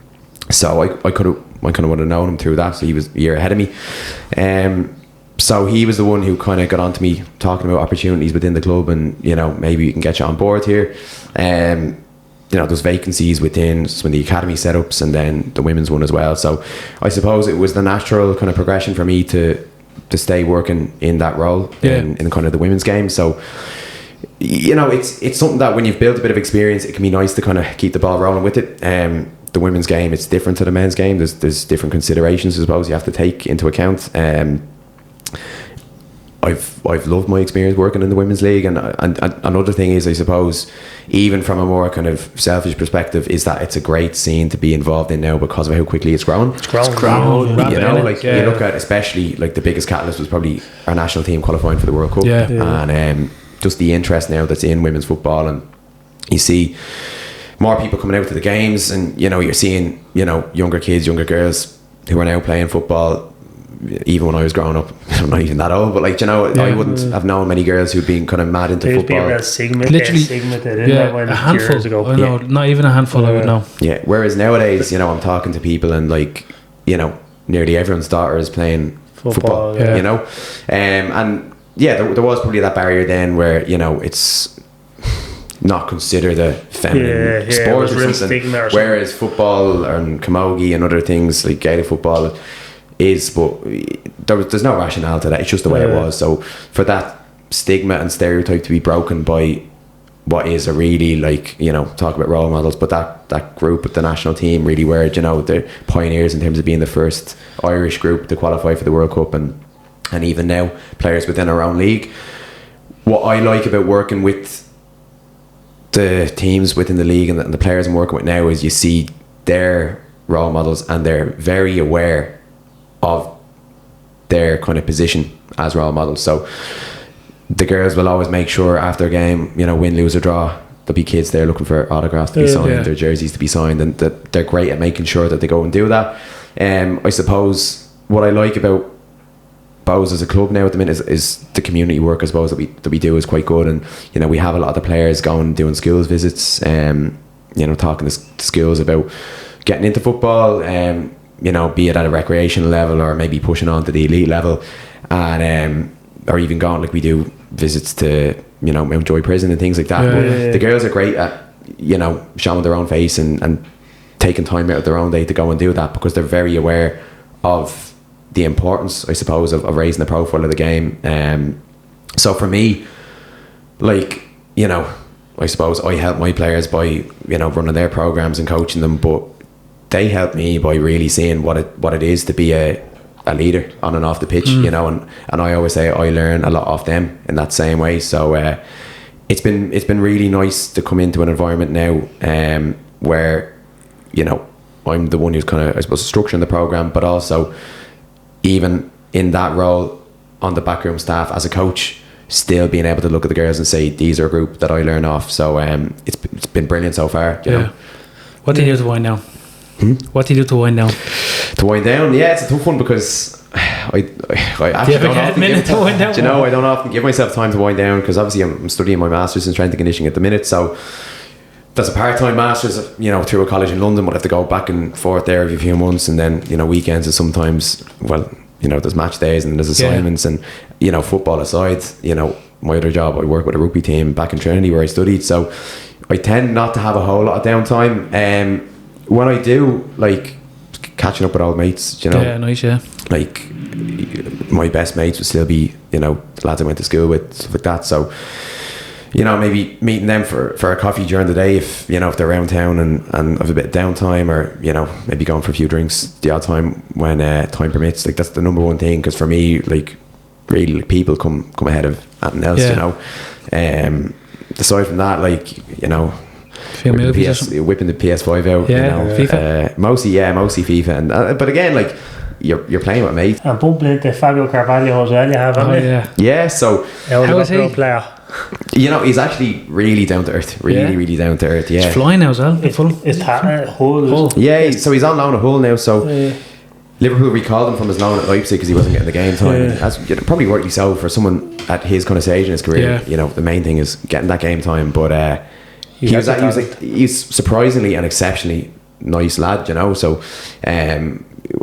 So I kind of would have known him through that. So he was a year ahead of me. So he was the one who kind of got on to me talking about opportunities within the club, and maybe we can get you on board here. There's vacancies within some of the academy setups and then the women's one as well. So I suppose it was the natural kind of progression for me to stay working in that role in kind of the women's game. So it's something that when you've built a bit of experience, it can be nice to kind of keep the ball rolling with it. The women's game, it's different to the men's game. There's different considerations, I suppose, you have to take into account. I've loved my experience working in the women's league, and another thing is, I suppose, even from a more kind of selfish perspective, is that it's a great scene to be involved in now because of how quickly it's grown. It's grown. You look at, especially like the biggest catalyst was probably our national team qualifying for the World Cup, and just the interest now that's in women's football, and you see more people coming out to the games, and you're seeing younger kids, younger girls who are now playing football. Even when I was growing up, I'm not even that old, but I wouldn't have known many girls who'd been kind of mad into football. A handful years ago. I know, not even a handful I would know. Yeah, whereas nowadays, I'm talking to people and nearly everyone's daughter is playing football. There was probably that barrier then where it's not considered a feminine sport or something, whereas football and camogie and other things like Gaelic football is, but there's no rationale to that. It's just the way it was. So for that stigma and stereotype to be broken by what is a really talk about role models, but that group of the national team really were the pioneers in terms of being the first Irish group to qualify for the World Cup, and even now players within our own league. What I like about working with the teams within the league and the players I'm working with now is you see their role models and they're very aware of their kind of position as role models. So the girls will always make sure after a game, win, lose or draw, there'll be kids there looking for autographs to be signed, their jerseys to be signed, and that they're great at making sure that they go and do that. I suppose what I like about Bows as a club now at the minute is the community work, I suppose, that we do is quite good, and we have a lot of the players going doing schools visits, talking to schools about getting into football, be it at a recreational level or maybe pushing on to the elite level, and or even going, like we do visits to Mountjoy Prison and things like that. The girls are great at showing their own face and taking time out of their own day to go and do that, because they're very aware of the importance, I suppose, of raising the profile of the game. So for me, I suppose I help my players by running their programs and coaching them, but they help me by really seeing what it is to be a leader on and off the pitch, and I always say I learn a lot off them in that same way. So it's been really nice to come into an environment now where I'm the one who's kind of, I suppose, structuring the program, but also even in that role on the backroom staff as a coach, still being able to look at the girls and say these are a group that I learn off. So it's been brilliant so far. You know. What do you do to wind down? What do you do to wind down? To wind down, it's a tough one, because I actually don't often give myself time to wind down, because obviously I'm studying my masters in strength and conditioning at the minute. So there's a part-time masters, through a college in London, but I have to go back and forth there every few months, and then weekends is sometimes, there's match days and there's assignments, and football aside, my other job, I work with a rugby team back in Trinity where I studied, so I tend not to have a whole lot of downtime. When I do, like catching up with old mates, yeah, nice, yeah. Like my best mates would still be the lads I went to school with, stuff like that. So maybe meeting them for a coffee during the day if if they're around town and have a bit of downtime, or maybe going for a few drinks the odd time when time permits. Like that's the number one thing, because for me, like really, people come ahead of anything else. Aside from that, like whipping the PS5 out, FIFA. Mostly FIFA, and but again, like you're playing with mates. And bumping into Fabio Carvalho as well, you have, haven't you? Yeah, so How is he? Player. He's actually really down to earth. Really down to earth. Yeah, he's flying now as well. It's Hull. Yeah, so he's on loan at Hull now. So Liverpool recalled him from his loan at Leipzig because he wasn't getting the game time. As probably rightly so for someone at his kind of stage in his career. The main thing is getting that game time. But he's surprisingly and exceptionally nice lad. So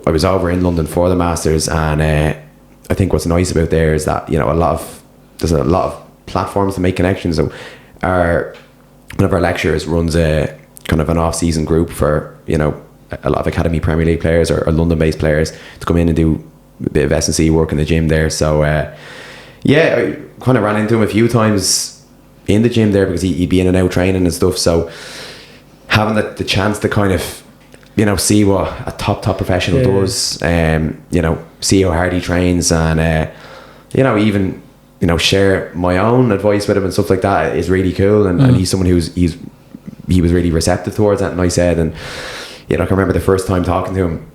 I was over in London for the Masters, and I think what's nice about there is that there's a lot of platforms to make connections. So one of our lecturers runs a kind of an off-season group for a lot of Academy Premier League players or London-based players to come in and do a bit of S&C work in the gym there. So I kind of ran into him a few times in the gym there because he'd be in and out training and stuff. So having the chance to kind of see what a top professional does, see how hard he trains, and even share my own advice with him and stuff like that is really cool. And he's someone he was really receptive towards that, and I said, and I can remember the first time talking to him,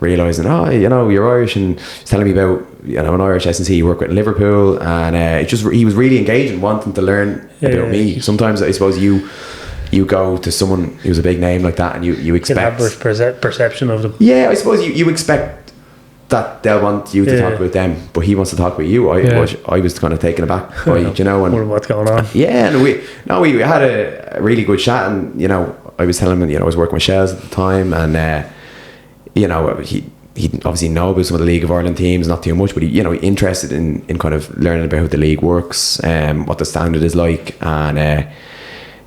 realising, you're Irish, and he's telling me about an Irish S&C he worked with in Liverpool, and he was really engaging, wanting to learn about me. Sometimes I suppose you go to someone who's a big name like that, and you expect perception of them. Yeah, I suppose you expect that they'll want you to talk about them, but he wants to talk about you. I was kind of taken aback by and what's going on. Yeah, and we had a really good chat, and I was telling him I was working with Shells at the time, and he obviously know about some of the League of Ireland teams, not too much, but he interested in kind of learning about how the league works, what the standard is like, and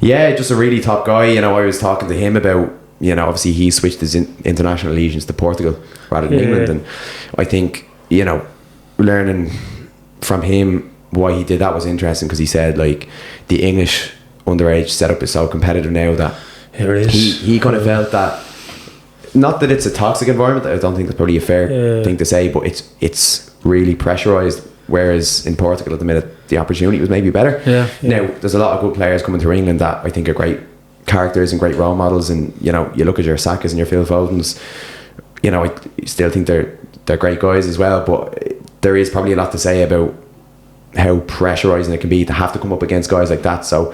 just a really top guy. I was talking to him about obviously he switched his international allegiance to Portugal rather than England, and I think learning from him why he did that was interesting, because he said like the English underage setup is so competitive now that he kind of felt that, not that it's a toxic environment, I don't think that's probably a fair thing to say, but it's really pressurised, whereas in Portugal at the minute the opportunity was maybe better. Now there's a lot of good players coming through England that I think are great characters and great role models, and you look at your Sakas and your Phil Fodens, I still think they're great guys as well, but there is probably a lot to say about how pressurising it can be to have to come up against guys like that. So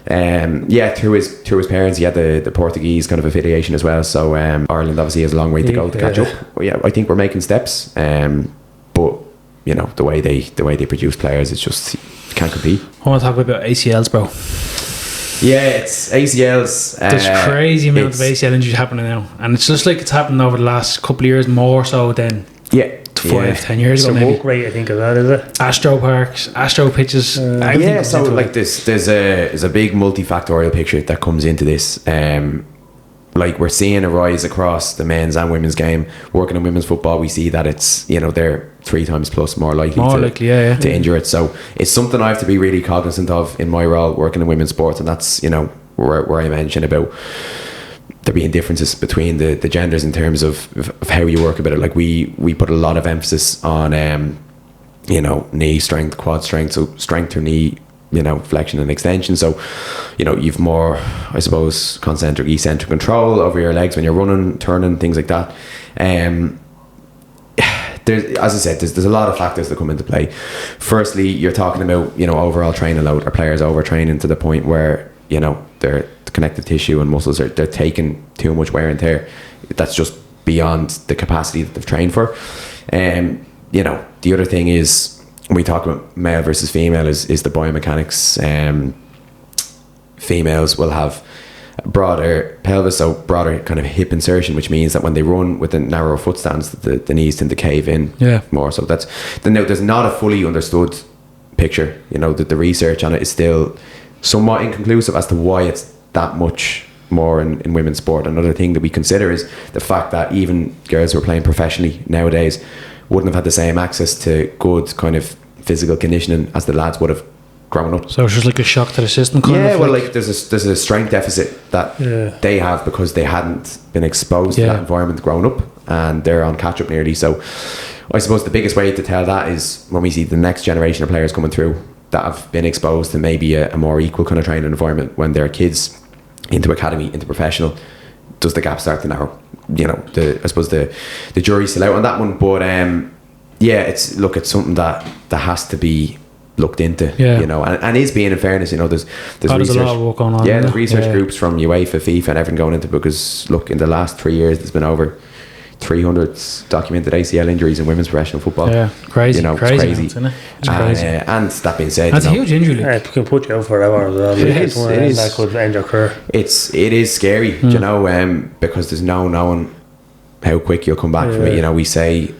through his parents he had the Portuguese kind of affiliation as well, so Ireland obviously has a long way to go to catch up. I think we're making steps, but the way they produce players, it's just, you can't compete. I want to talk about ACLs, bro. Yeah, it's ACLs. There's crazy amount of ACL injuries happening now, and it's just like it's happened over the last couple of years, more so than 5-10 years ago. The walk rate, I think, of that, is it? Astro parks, Astro pitches. So like there's a big multifactorial picture that comes into this. Like we're seeing a rise across the men's and women's game. Working in women's football, we see that it's they're 3 times plus more likely to injure it. So it's something I have to be really cognizant of in my role working in women's sports, and that's where I mentioned about there being differences between the genders in terms of how you work about it. Like we put a lot of emphasis on knee strength, quad strength, so strength through knee, flexion and extension. So you've more, I suppose, concentric, eccentric control over your legs when you're running, turning, things like that. As I said, there's a lot of factors that come into play. Firstly, you're talking about overall training load. Are players overtraining to the point where their connective tissue and muscles they're taking too much wear and tear? That's just beyond the capacity that they've trained for. The other thing is, when we talk about male versus female, is the biomechanics. females will have broader pelvis, so broader kind of hip insertion, which means that when they run with the narrow foot stance, the knees tend to cave in more. So that's now there's not a fully understood picture. You know, that the research on it is still somewhat inconclusive as to why it's that much more in women's sport. Another thing that we consider is the fact that even girls who are playing professionally nowadays wouldn't have had the same access to good kind of physical conditioning as the lads would have growing up. So it's just like a shock to the system kind of? Well, like there's a strength deficit that they have because they hadn't been exposed to that environment growing up, and they're on catch up nearly. So I suppose the biggest way to tell that is when we see the next generation of players coming through that have been exposed to maybe a more equal kind of training environment when they're kids into academy, into professional. Does the gap start to narrow? You know, I suppose the jury's still out on that one, but it's something that has to be looked into, you know, and is being, in fairness, you know, there's research, a lot of work going on. There's research groups from UEFA, FIFA, and everything going into it, because look, in the last 3 years, there's been over 300 documented ACL injuries in women's professional football. Yeah, crazy, you know, crazy. It's crazy. And that being said, that's a huge injury. It can put you out forever as well. It is. That could end your career. It is scary, you know, because there's no knowing how quick you'll come back from it. You know, we say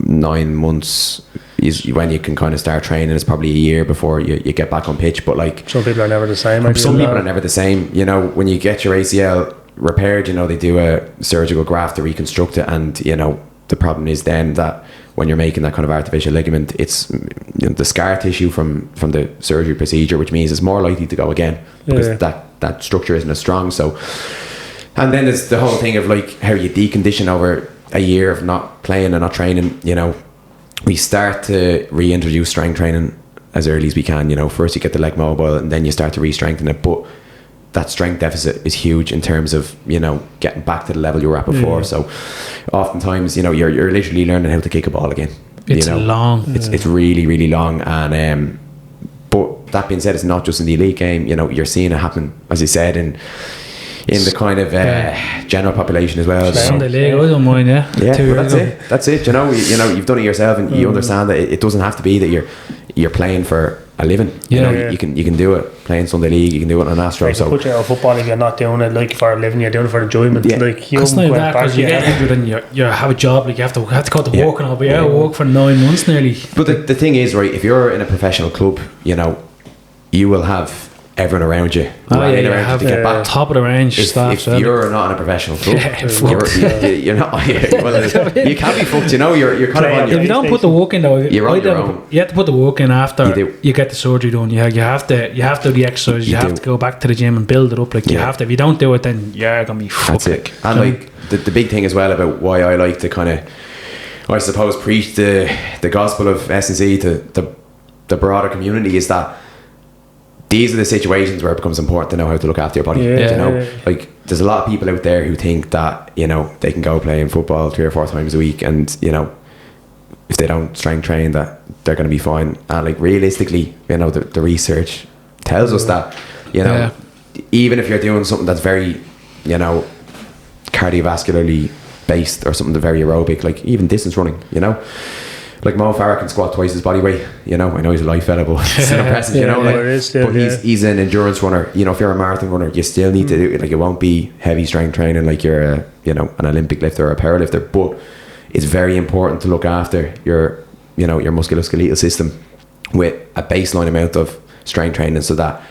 9 months is when you can kind of start training. It's probably a year before you get back on pitch, but like some people are never the same. Some people are never the same. You know, when you get your ACL repaired, you know, they do a surgical graft to reconstruct it, and you know, the problem is then that when you're making that kind of artificial ligament, it's, you know, the scar tissue from the surgery procedure, which means it's more likely to go again because that structure isn't as strong. So, and then there's the whole thing of like how you decondition over a year of not playing and not training. You know, we start to reintroduce strength training as early as we can. You know, first you get the leg mobile and then you start to re-strengthen it, but that strength deficit is huge in terms of, you know, getting back to the level you were at before. So oftentimes, you know, you're literally learning how to kick a ball again. It's, you know, long. It's really, really long. And but that being said, it's not just in the elite game. You know, you're seeing it happen, as you said, in the kind of general population as well. So, the league, I don't mind. That's it. You know, you've done it yourself, and you understand that it doesn't have to be that you're playing for a living. You know, you can do it playing Sunday League, you can do it on Astro. So put you out of football if you're not doing it like for a living, you're doing it for enjoyment. Like you it's not that, because you get injured and you have a job, like you have to go to work, and I'll be out of work for 9 months nearly. But the thing is, right, if you're in a professional club, you know, you will have everyone around you have to get back. Top of the range staff. If you're not in a professional club, you're not. Well, you can't be fucked. You know, you're kind of on your. If you don't put the work in, though, you're on your own. You have to put the work in after you get the surgery done. You have to do the exercise. You have to go back to the gym and build it up. Like you have to. If you don't do it, then you're gonna be fucked. That's it. And like the big thing as well about why I like to kind of, I suppose, preach the gospel of S&C to the broader community is that these are the situations where it becomes important to know how to look after your body. You know, like there's a lot of people out there who think that, you know, they can go playing football 3 or 4 times a week, and you know, if they don't strength train, that they're going to be fine. And like realistically, you know, the research tells us that, you know, even if you're doing something that's very, you know, cardiovascularly based or something that's very aerobic, like even distance running, you know, like Mo Farah can squat twice his body weight. You know, I know he's a light fella, but it's still impressive. You know, like, he's an endurance runner. You know, if you're a marathon runner, you still need to do it. Like, it won't be heavy strength training like you're a, you know, an Olympic lifter or a powerlifter. But it's very important to look after your, you know, your musculoskeletal system with a baseline amount of strength training, so that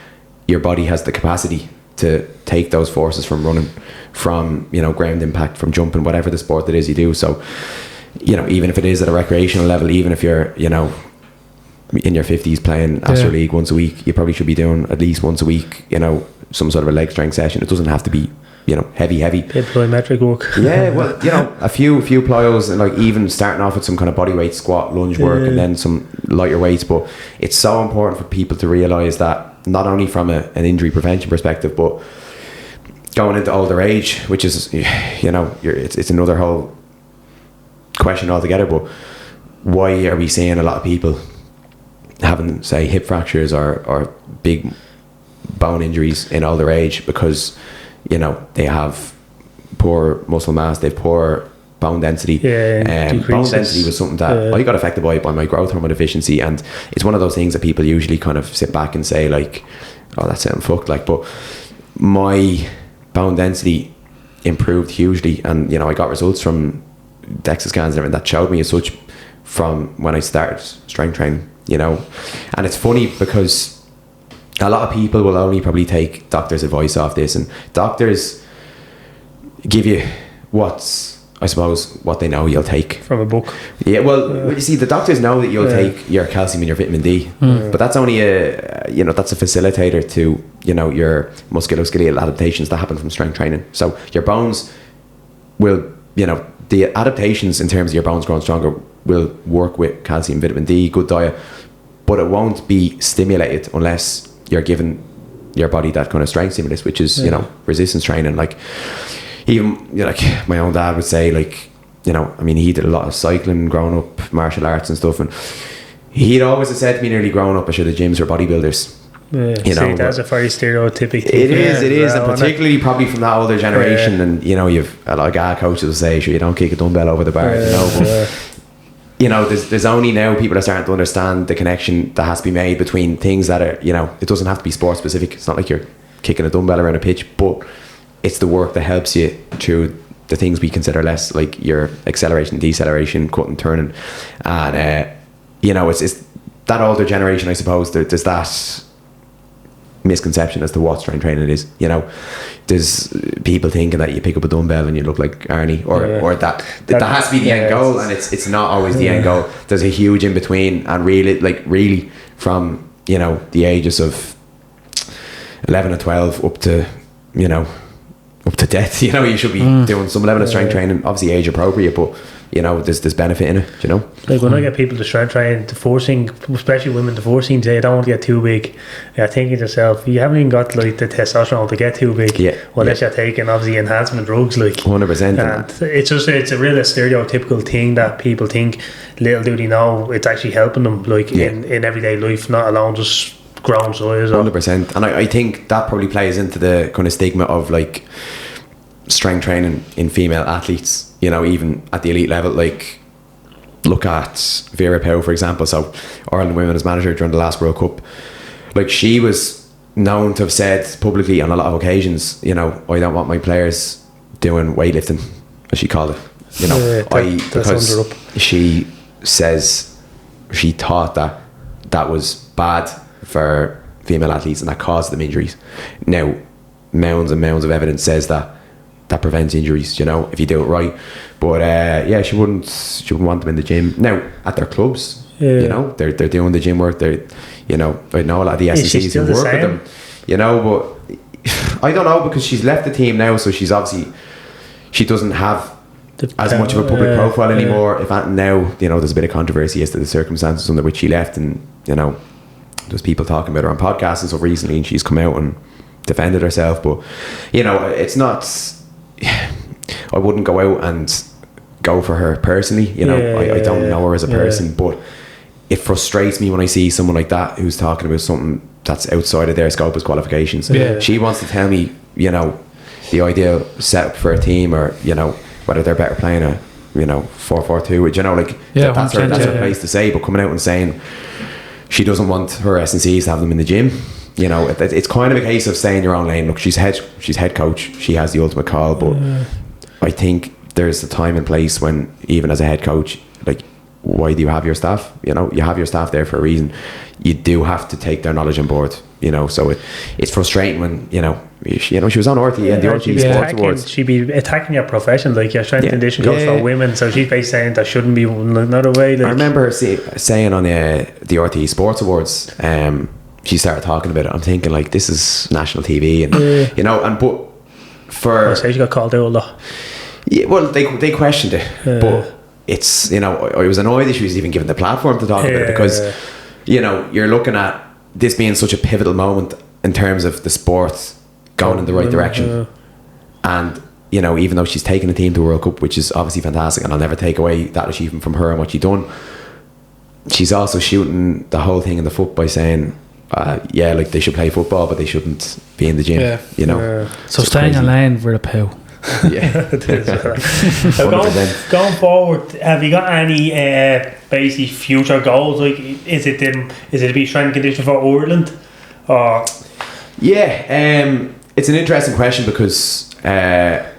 your body has the capacity to take those forces from running, from, you know, ground impact, from jumping, whatever the sport that is you do. So, you know, even if it is at a recreational level, even if you're, you know, in your 50s playing Astro League once a week, you probably should be doing at least once a week, you know, some sort of a leg strength session. It doesn't have to be, you know, heavy. Plyometric work. Well, you know, a few plyos, and like even starting off with some kind of body weight squat, lunge work, and then some lighter weights. But it's so important for people to realise that, not only from an injury prevention perspective, but going into older age, which is, you know, it's another whole question altogether. But why are we seeing a lot of people having, say, hip fractures or big bone injuries in older age? Because, you know, they have poor muscle mass, they have poor bone density. Bone density was something that I got affected by my growth hormone deficiency, and it's one of those things that people usually kind of sit back and say like, oh, that's sounding fucked, like, but my bone density improved hugely, and you know, I got results from DEXA scans and everything that showed me as such from when I started strength training, you know. And it's funny because a lot of people will only probably take doctors' advice off this, and doctors give you what's, I suppose, what they know you'll take from a book. Yeah, well, you see, the doctors know that you'll take your calcium and your vitamin D, but that's only that's a facilitator to, you know, your musculoskeletal adaptations that happen from strength training. So your bones will, you know, the adaptations in terms of your bones growing stronger will work with calcium, vitamin D, good diet, but it won't be stimulated unless you're giving your body that kind of strength stimulus, which is, you know, resistance training. Like, even, you know, like my own dad would say, like, you know, I mean, he did a lot of cycling growing up, martial arts and stuff, and he'd always have said to me nearly growing up, I should have gyms for bodybuilders. You know, that's a very stereotypic thing. It is, and particularly probably from that older generation. And you know, you've a lot of guy coaches will say, sure, you don't kick a dumbbell over the bar, you know, but you know, there's only now people are starting to understand the connection that has to be made between things that are, you know, it doesn't have to be sport specific. It's not like you're kicking a dumbbell around a pitch, but it's the work that helps you through the things we consider less, like your acceleration, deceleration, cutting, turning, and you know, it's that older generation, I suppose. There's that misconception as to what strength training is. You know, there's people thinking that you pick up a dumbbell and you look like Arnie, or that has to be the end goal, and it's not always the end goal. There's a huge in between, and really from, you know, the ages of 11 or 12 up to, you know, up to death, you know, you should be doing some level of strength training, obviously age appropriate, but you know, there's benefit in it, you know. Like when I get people to strength train, forcing, especially women, forcing say, I don't want to get too big, you're thinking to yourself, you haven't even got like the testosterone to get too big, unless you're taking obviously enhancement drugs, like 100%. And it's a real stereotypical thing that people think, little do they know, it's actually helping them, like in everyday life, not alone just grown size. 100%. And I think that probably plays into the kind of stigma of like strength training in female athletes, you know, even at the elite level. Like, look at Vera Pauw, for example. So Ireland women's manager during the last World Cup, like, she was known to have said publicly on a lot of occasions, you know, I don't want my players doing weightlifting, as she called it, you know. Because she says she thought that was bad for female athletes and that caused them injuries. Now, mounds and mounds of evidence says that prevents injuries, you know, if you do it right. But she wouldn't want them in the gym. Now, at their clubs, you know, they're doing the gym work. They're, you know, I know a lot of the SECs who work with them, you know, but I don't know, because she's left the team now, so she's obviously, she doesn't have as much of a public profile anymore. If now, you know, there's a bit of controversy as to the circumstances under which she left, and you know, there's people talking about her on podcasts and stuff recently, and she's come out and defended herself. But you know, it's not, I wouldn't go out and go for her personally, you know. I don't know her as a person, but it frustrates me when I see someone like that who's talking about something that's outside of their scope as qualifications. She wants to tell me, you know, the ideal setup for a team, or you know, whether they're better playing a, you know, 4-4-2, you know, like that's her place to say. But coming out and saying she doesn't want her S&Cs to have them in the gym, you know, it's kind of a case of staying in your own lane. Look, she's head coach, she has the ultimate call, but I think there's a time and place when, even as a head coach, like, why do you have your staff? You know, you have your staff there for a reason. You do have to take their knowledge on board, you know. So it's frustrating when, you know, she was on RTE and the RTE Sports Awards. She'd be attacking your profession, like your strength and condition coach for women. So she's basically saying that shouldn't be another way. Like, I remember her saying on the RTE Sports Awards, she started talking about it. I'm thinking, like, this is national TV, and you know, and but for I say she got called out a lot. Yeah, well, they questioned it, but it's, you know, I was annoyed that she was even given the platform to talk about it, because you know, you're looking at this being such a pivotal moment in terms of the sport going in the right direction, and you know, even though she's taken the team to World Cup, which is obviously fantastic, and I'll never take away that achievement from her and what she's done, she's also shooting the whole thing in the foot by saying, like, they should play football, but they shouldn't be in the gym, you know. So staying in line for a Pauw. Yeah. So going forward, have you got any basically future goals? Like, is it to be strength and conditioning for Ireland, or? Yeah, it's an interesting question because I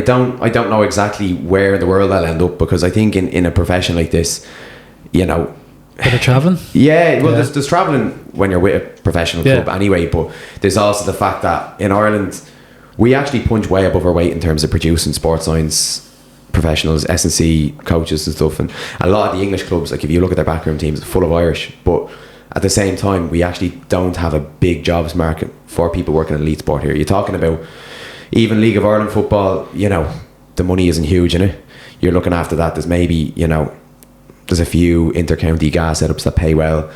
don't know exactly where in the world I'll end up, because I think in a profession like this, you know, bit of travelling. Yeah, well, there's travelling when you're with a professional club anyway, but there's also the fact that in Ireland we actually punch way above our weight in terms of producing sports science professionals, S&C coaches and stuff, and a lot of the English clubs, like if you look at their backroom teams, full of Irish, but at the same time we actually don't have a big jobs market for people working in elite sport here. You're talking about even League of Ireland football, you know, the money isn't huge in it. You're looking after that, there's maybe, you know, there's a few inter-county gas setups that pay well.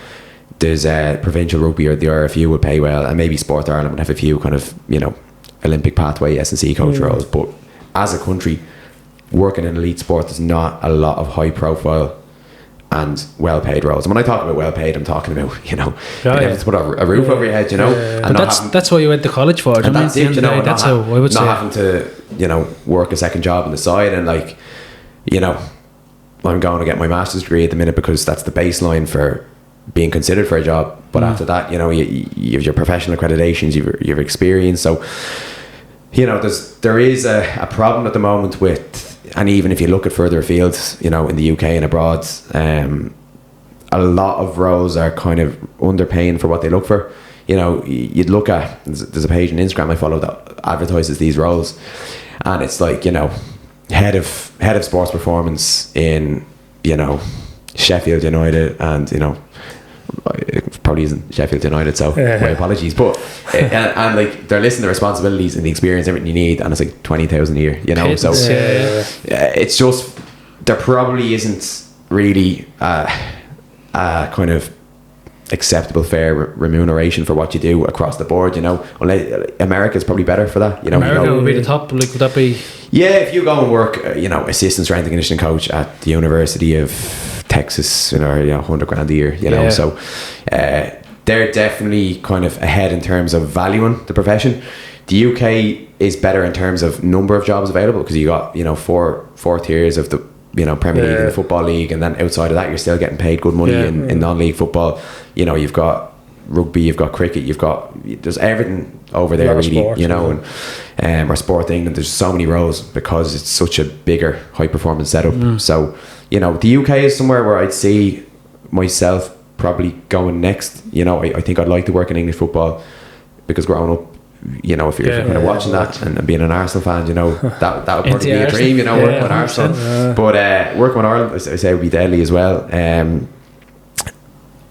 There's provincial rugby, or the RFU would pay well, and maybe Sport Ireland would have a few kind of, you know, Olympic pathway S&C coach roles. But as a country, working in elite sport, there's not a lot of high profile and well paid roles. And when I talk about well paid, I'm talking about, you know, being able to put a roof over your head, you know. And that's what you went to college for. And that's it, you know. That's how I would say. Not having to, you know, work a second job on the side, and like, you know, I'm going to get my master's degree at the minute because that's the baseline for being considered for a job. But after that, you know, you have your professional accreditations, you've experience. So, you know, there is a problem at the moment with, and even if you look at further afield, you know, in the UK and abroad, a lot of roles are kind of underpaying for what they look for. You know, you'd look at, there's a page on Instagram I follow that advertises these roles, and it's like, you know, head of sports performance in, you know, Sheffield United, and, you know, it probably isn't Sheffield United, so my apologies, but and like they're listing the responsibilities and the experience, everything you need, and it's like 20,000 a year, you know. So it's just, there probably isn't really kind of acceptable fair remuneration for what you do across the board, you know. America's probably better for that, you know. America would be the top. Like, would that be? Yeah, if you go and work, you know, assistant strength and conditioning coach at the University of Texas, you know, $100,000 a year, you know. So they're definitely kind of ahead in terms of valuing the profession. The UK is better in terms of number of jobs available, because you got, you know, four tiers of the, you know, Premier League and the Football League, and then outside of that you're still getting paid good money in non-league football. You know, you've got rugby, you've got cricket, there's everything over there, really, sport, you know, and or Sport England, there's so many roles because it's such a bigger high performance setup. So, you know, the UK is somewhere where I'd see myself probably going next. You know, I think I'd like to work in English football, because growing up, you know, if you're kind of watching that and being an Arsenal fan, you know, that would probably be a dream, you know, working with Arsenal. But working with Ireland, I say, would be deadly as well.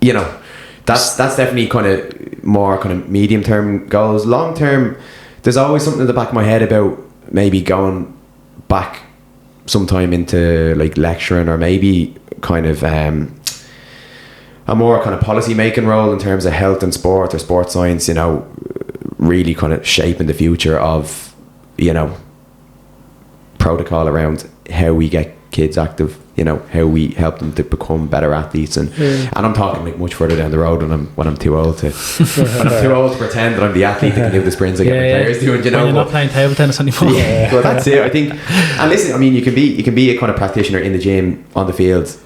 You know, that's definitely kind of more kind of medium term goals. Long term, there's always something in the back of my head about maybe going back sometime into like lecturing, or maybe kind of a more kind of policy making role in terms of health and sport or sports science, you know, really kind of shaping the future of, you know, protocol around how we get kids active, you know, how we help them to become better athletes, and I'm talking like much further down the road when I'm too old to pretend that I'm the athlete that can do the sprints like my players do, you know. When you're not playing table tennis anymore. Well, that's it, I think. And listen, I mean, you can be a kind of practitioner in the gym, on the field,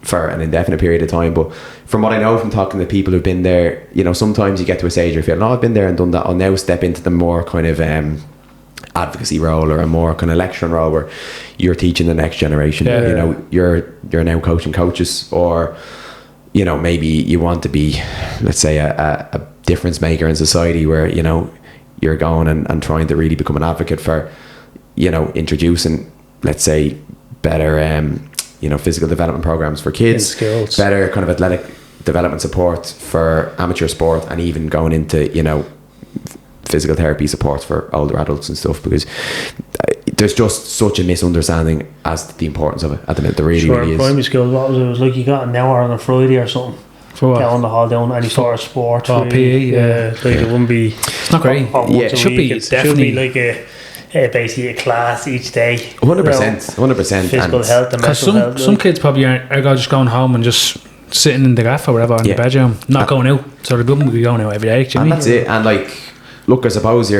for an indefinite period of time, but from what I know from talking to people who've been there, you know, sometimes you get to a stage where you feel, no, I've been there and done that, I'll now step into the more kind of advocacy role, or a more kind of lecturing role where you're teaching the next generation. You know, you're now coaching coaches, or, you know, maybe you want to be, let's say, a difference maker in society, where, you know, you're going and trying to really become an advocate for, you know, introducing, let's say, better you know, physical development programs for kids, better kind of athletic development support for amateur sport, and even going into, you know, physical therapy support for older adults and stuff, because there's just such a misunderstanding as to the importance of it at the minute. There really, really is. Primary school, what was it? It was like you got an hour on a Friday or something. For what? Down the hall, down any sort of sport. Oh, PE, like it wouldn't be. It's not great. It should be like basically a class each day. 100%. Physical health and mental health. Some kids probably are just going home and just sitting in the gaff or whatever in the bedroom, not going out. So they wouldn't be going out every day. And that's it. And like, look, I suppose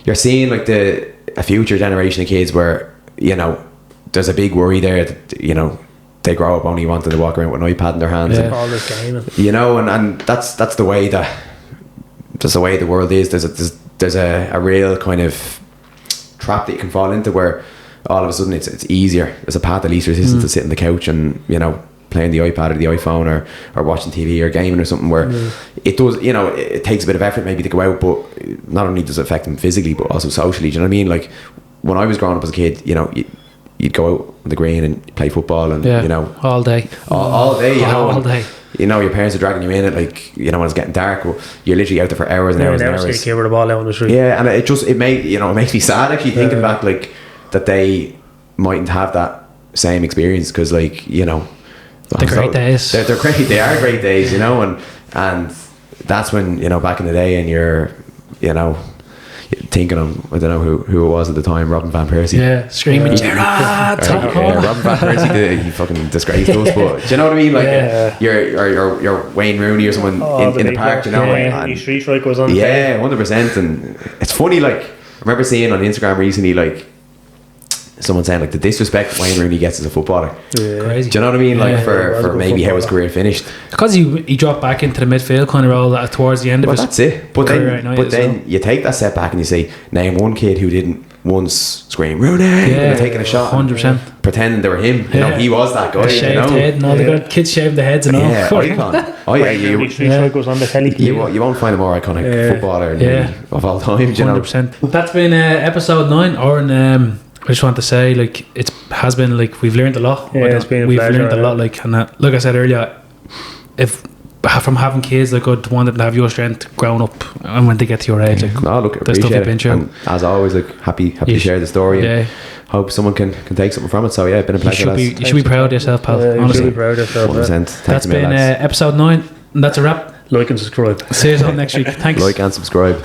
you're seeing like a future generation of kids where, you know, there's a big worry there that, you know, they grow up only wanting to walk around with an iPad in their hands. Yeah. And, All this gaming. you know, and that's the way that's the way the world is. There's a real kind of trap that you can fall into where all of a sudden it's easier. There's a path of least resistance to sit on the couch and, you know, playing the iPad or the iPhone or watching TV or gaming or something where it does, you know, it takes a bit of effort maybe to go out, but not only does it affect them physically but also socially. Do you know what I mean? Like when I was growing up as a kid, you know, you'd go out on the green and play football and, you know, all day, all day, you know, all day. You know, your parents are dragging you in at like, you know, when it's getting dark, well, you're literally out there for hours and hours and hours. Never see a kid with a ball out on the street. Yeah, and it makes me sad actually thinking back, like, that they mightn't have that same experience because, like, you know, the great days. They're great. They are great days, you know, and that's when, you know, back in the day, and you're, you know, thinking of, I don't know who it was at the time, Robin van Persie. Yeah, screaming, Gerrard! Robin van Persie, he fucking disgraced us, but do you know what I mean? Like, you're Wayne Rooney or someone in the park, you know? Yeah, and Street Strike was on the 100%. And it's funny, like, I remember seeing on Instagram recently, like, someone saying, like, the disrespect Wayne Rooney gets as a footballer. Yeah. Crazy. Do you know what I mean? Like, for maybe how his career finished. Because he dropped back into the midfield kind of role towards the end of his that's it. But career. then you take that step back and you say, name one kid who didn't once scream Rooney, and taking a shot, 100%, pretending they were him. You know, he was that guy. Shaved you know? head and all the good kids shaved their heads and all. Yeah, icon. Oh yeah, Street Strike was on the telly. You won't find a more iconic footballer of all time. 100%. That's been episode 9. Oran, I just want to say, like, it has been, like, we've learned a lot. Yeah, it's been a pleasure. We've learned a lot, like, and like I said earlier, if from having kids, like, I'd want them to have your strength growing up and when they get to your age, like, the stuff you've been through. And as always, like, happy to share the story. And hope someone can take something from it. So yeah, it's been a pleasure. You should be proud of yourself, pal. Honestly, you should be proud of yourself. 100%. That's been episode 9, and that's a wrap. Like and subscribe. See you all next week. Thanks. Like and subscribe.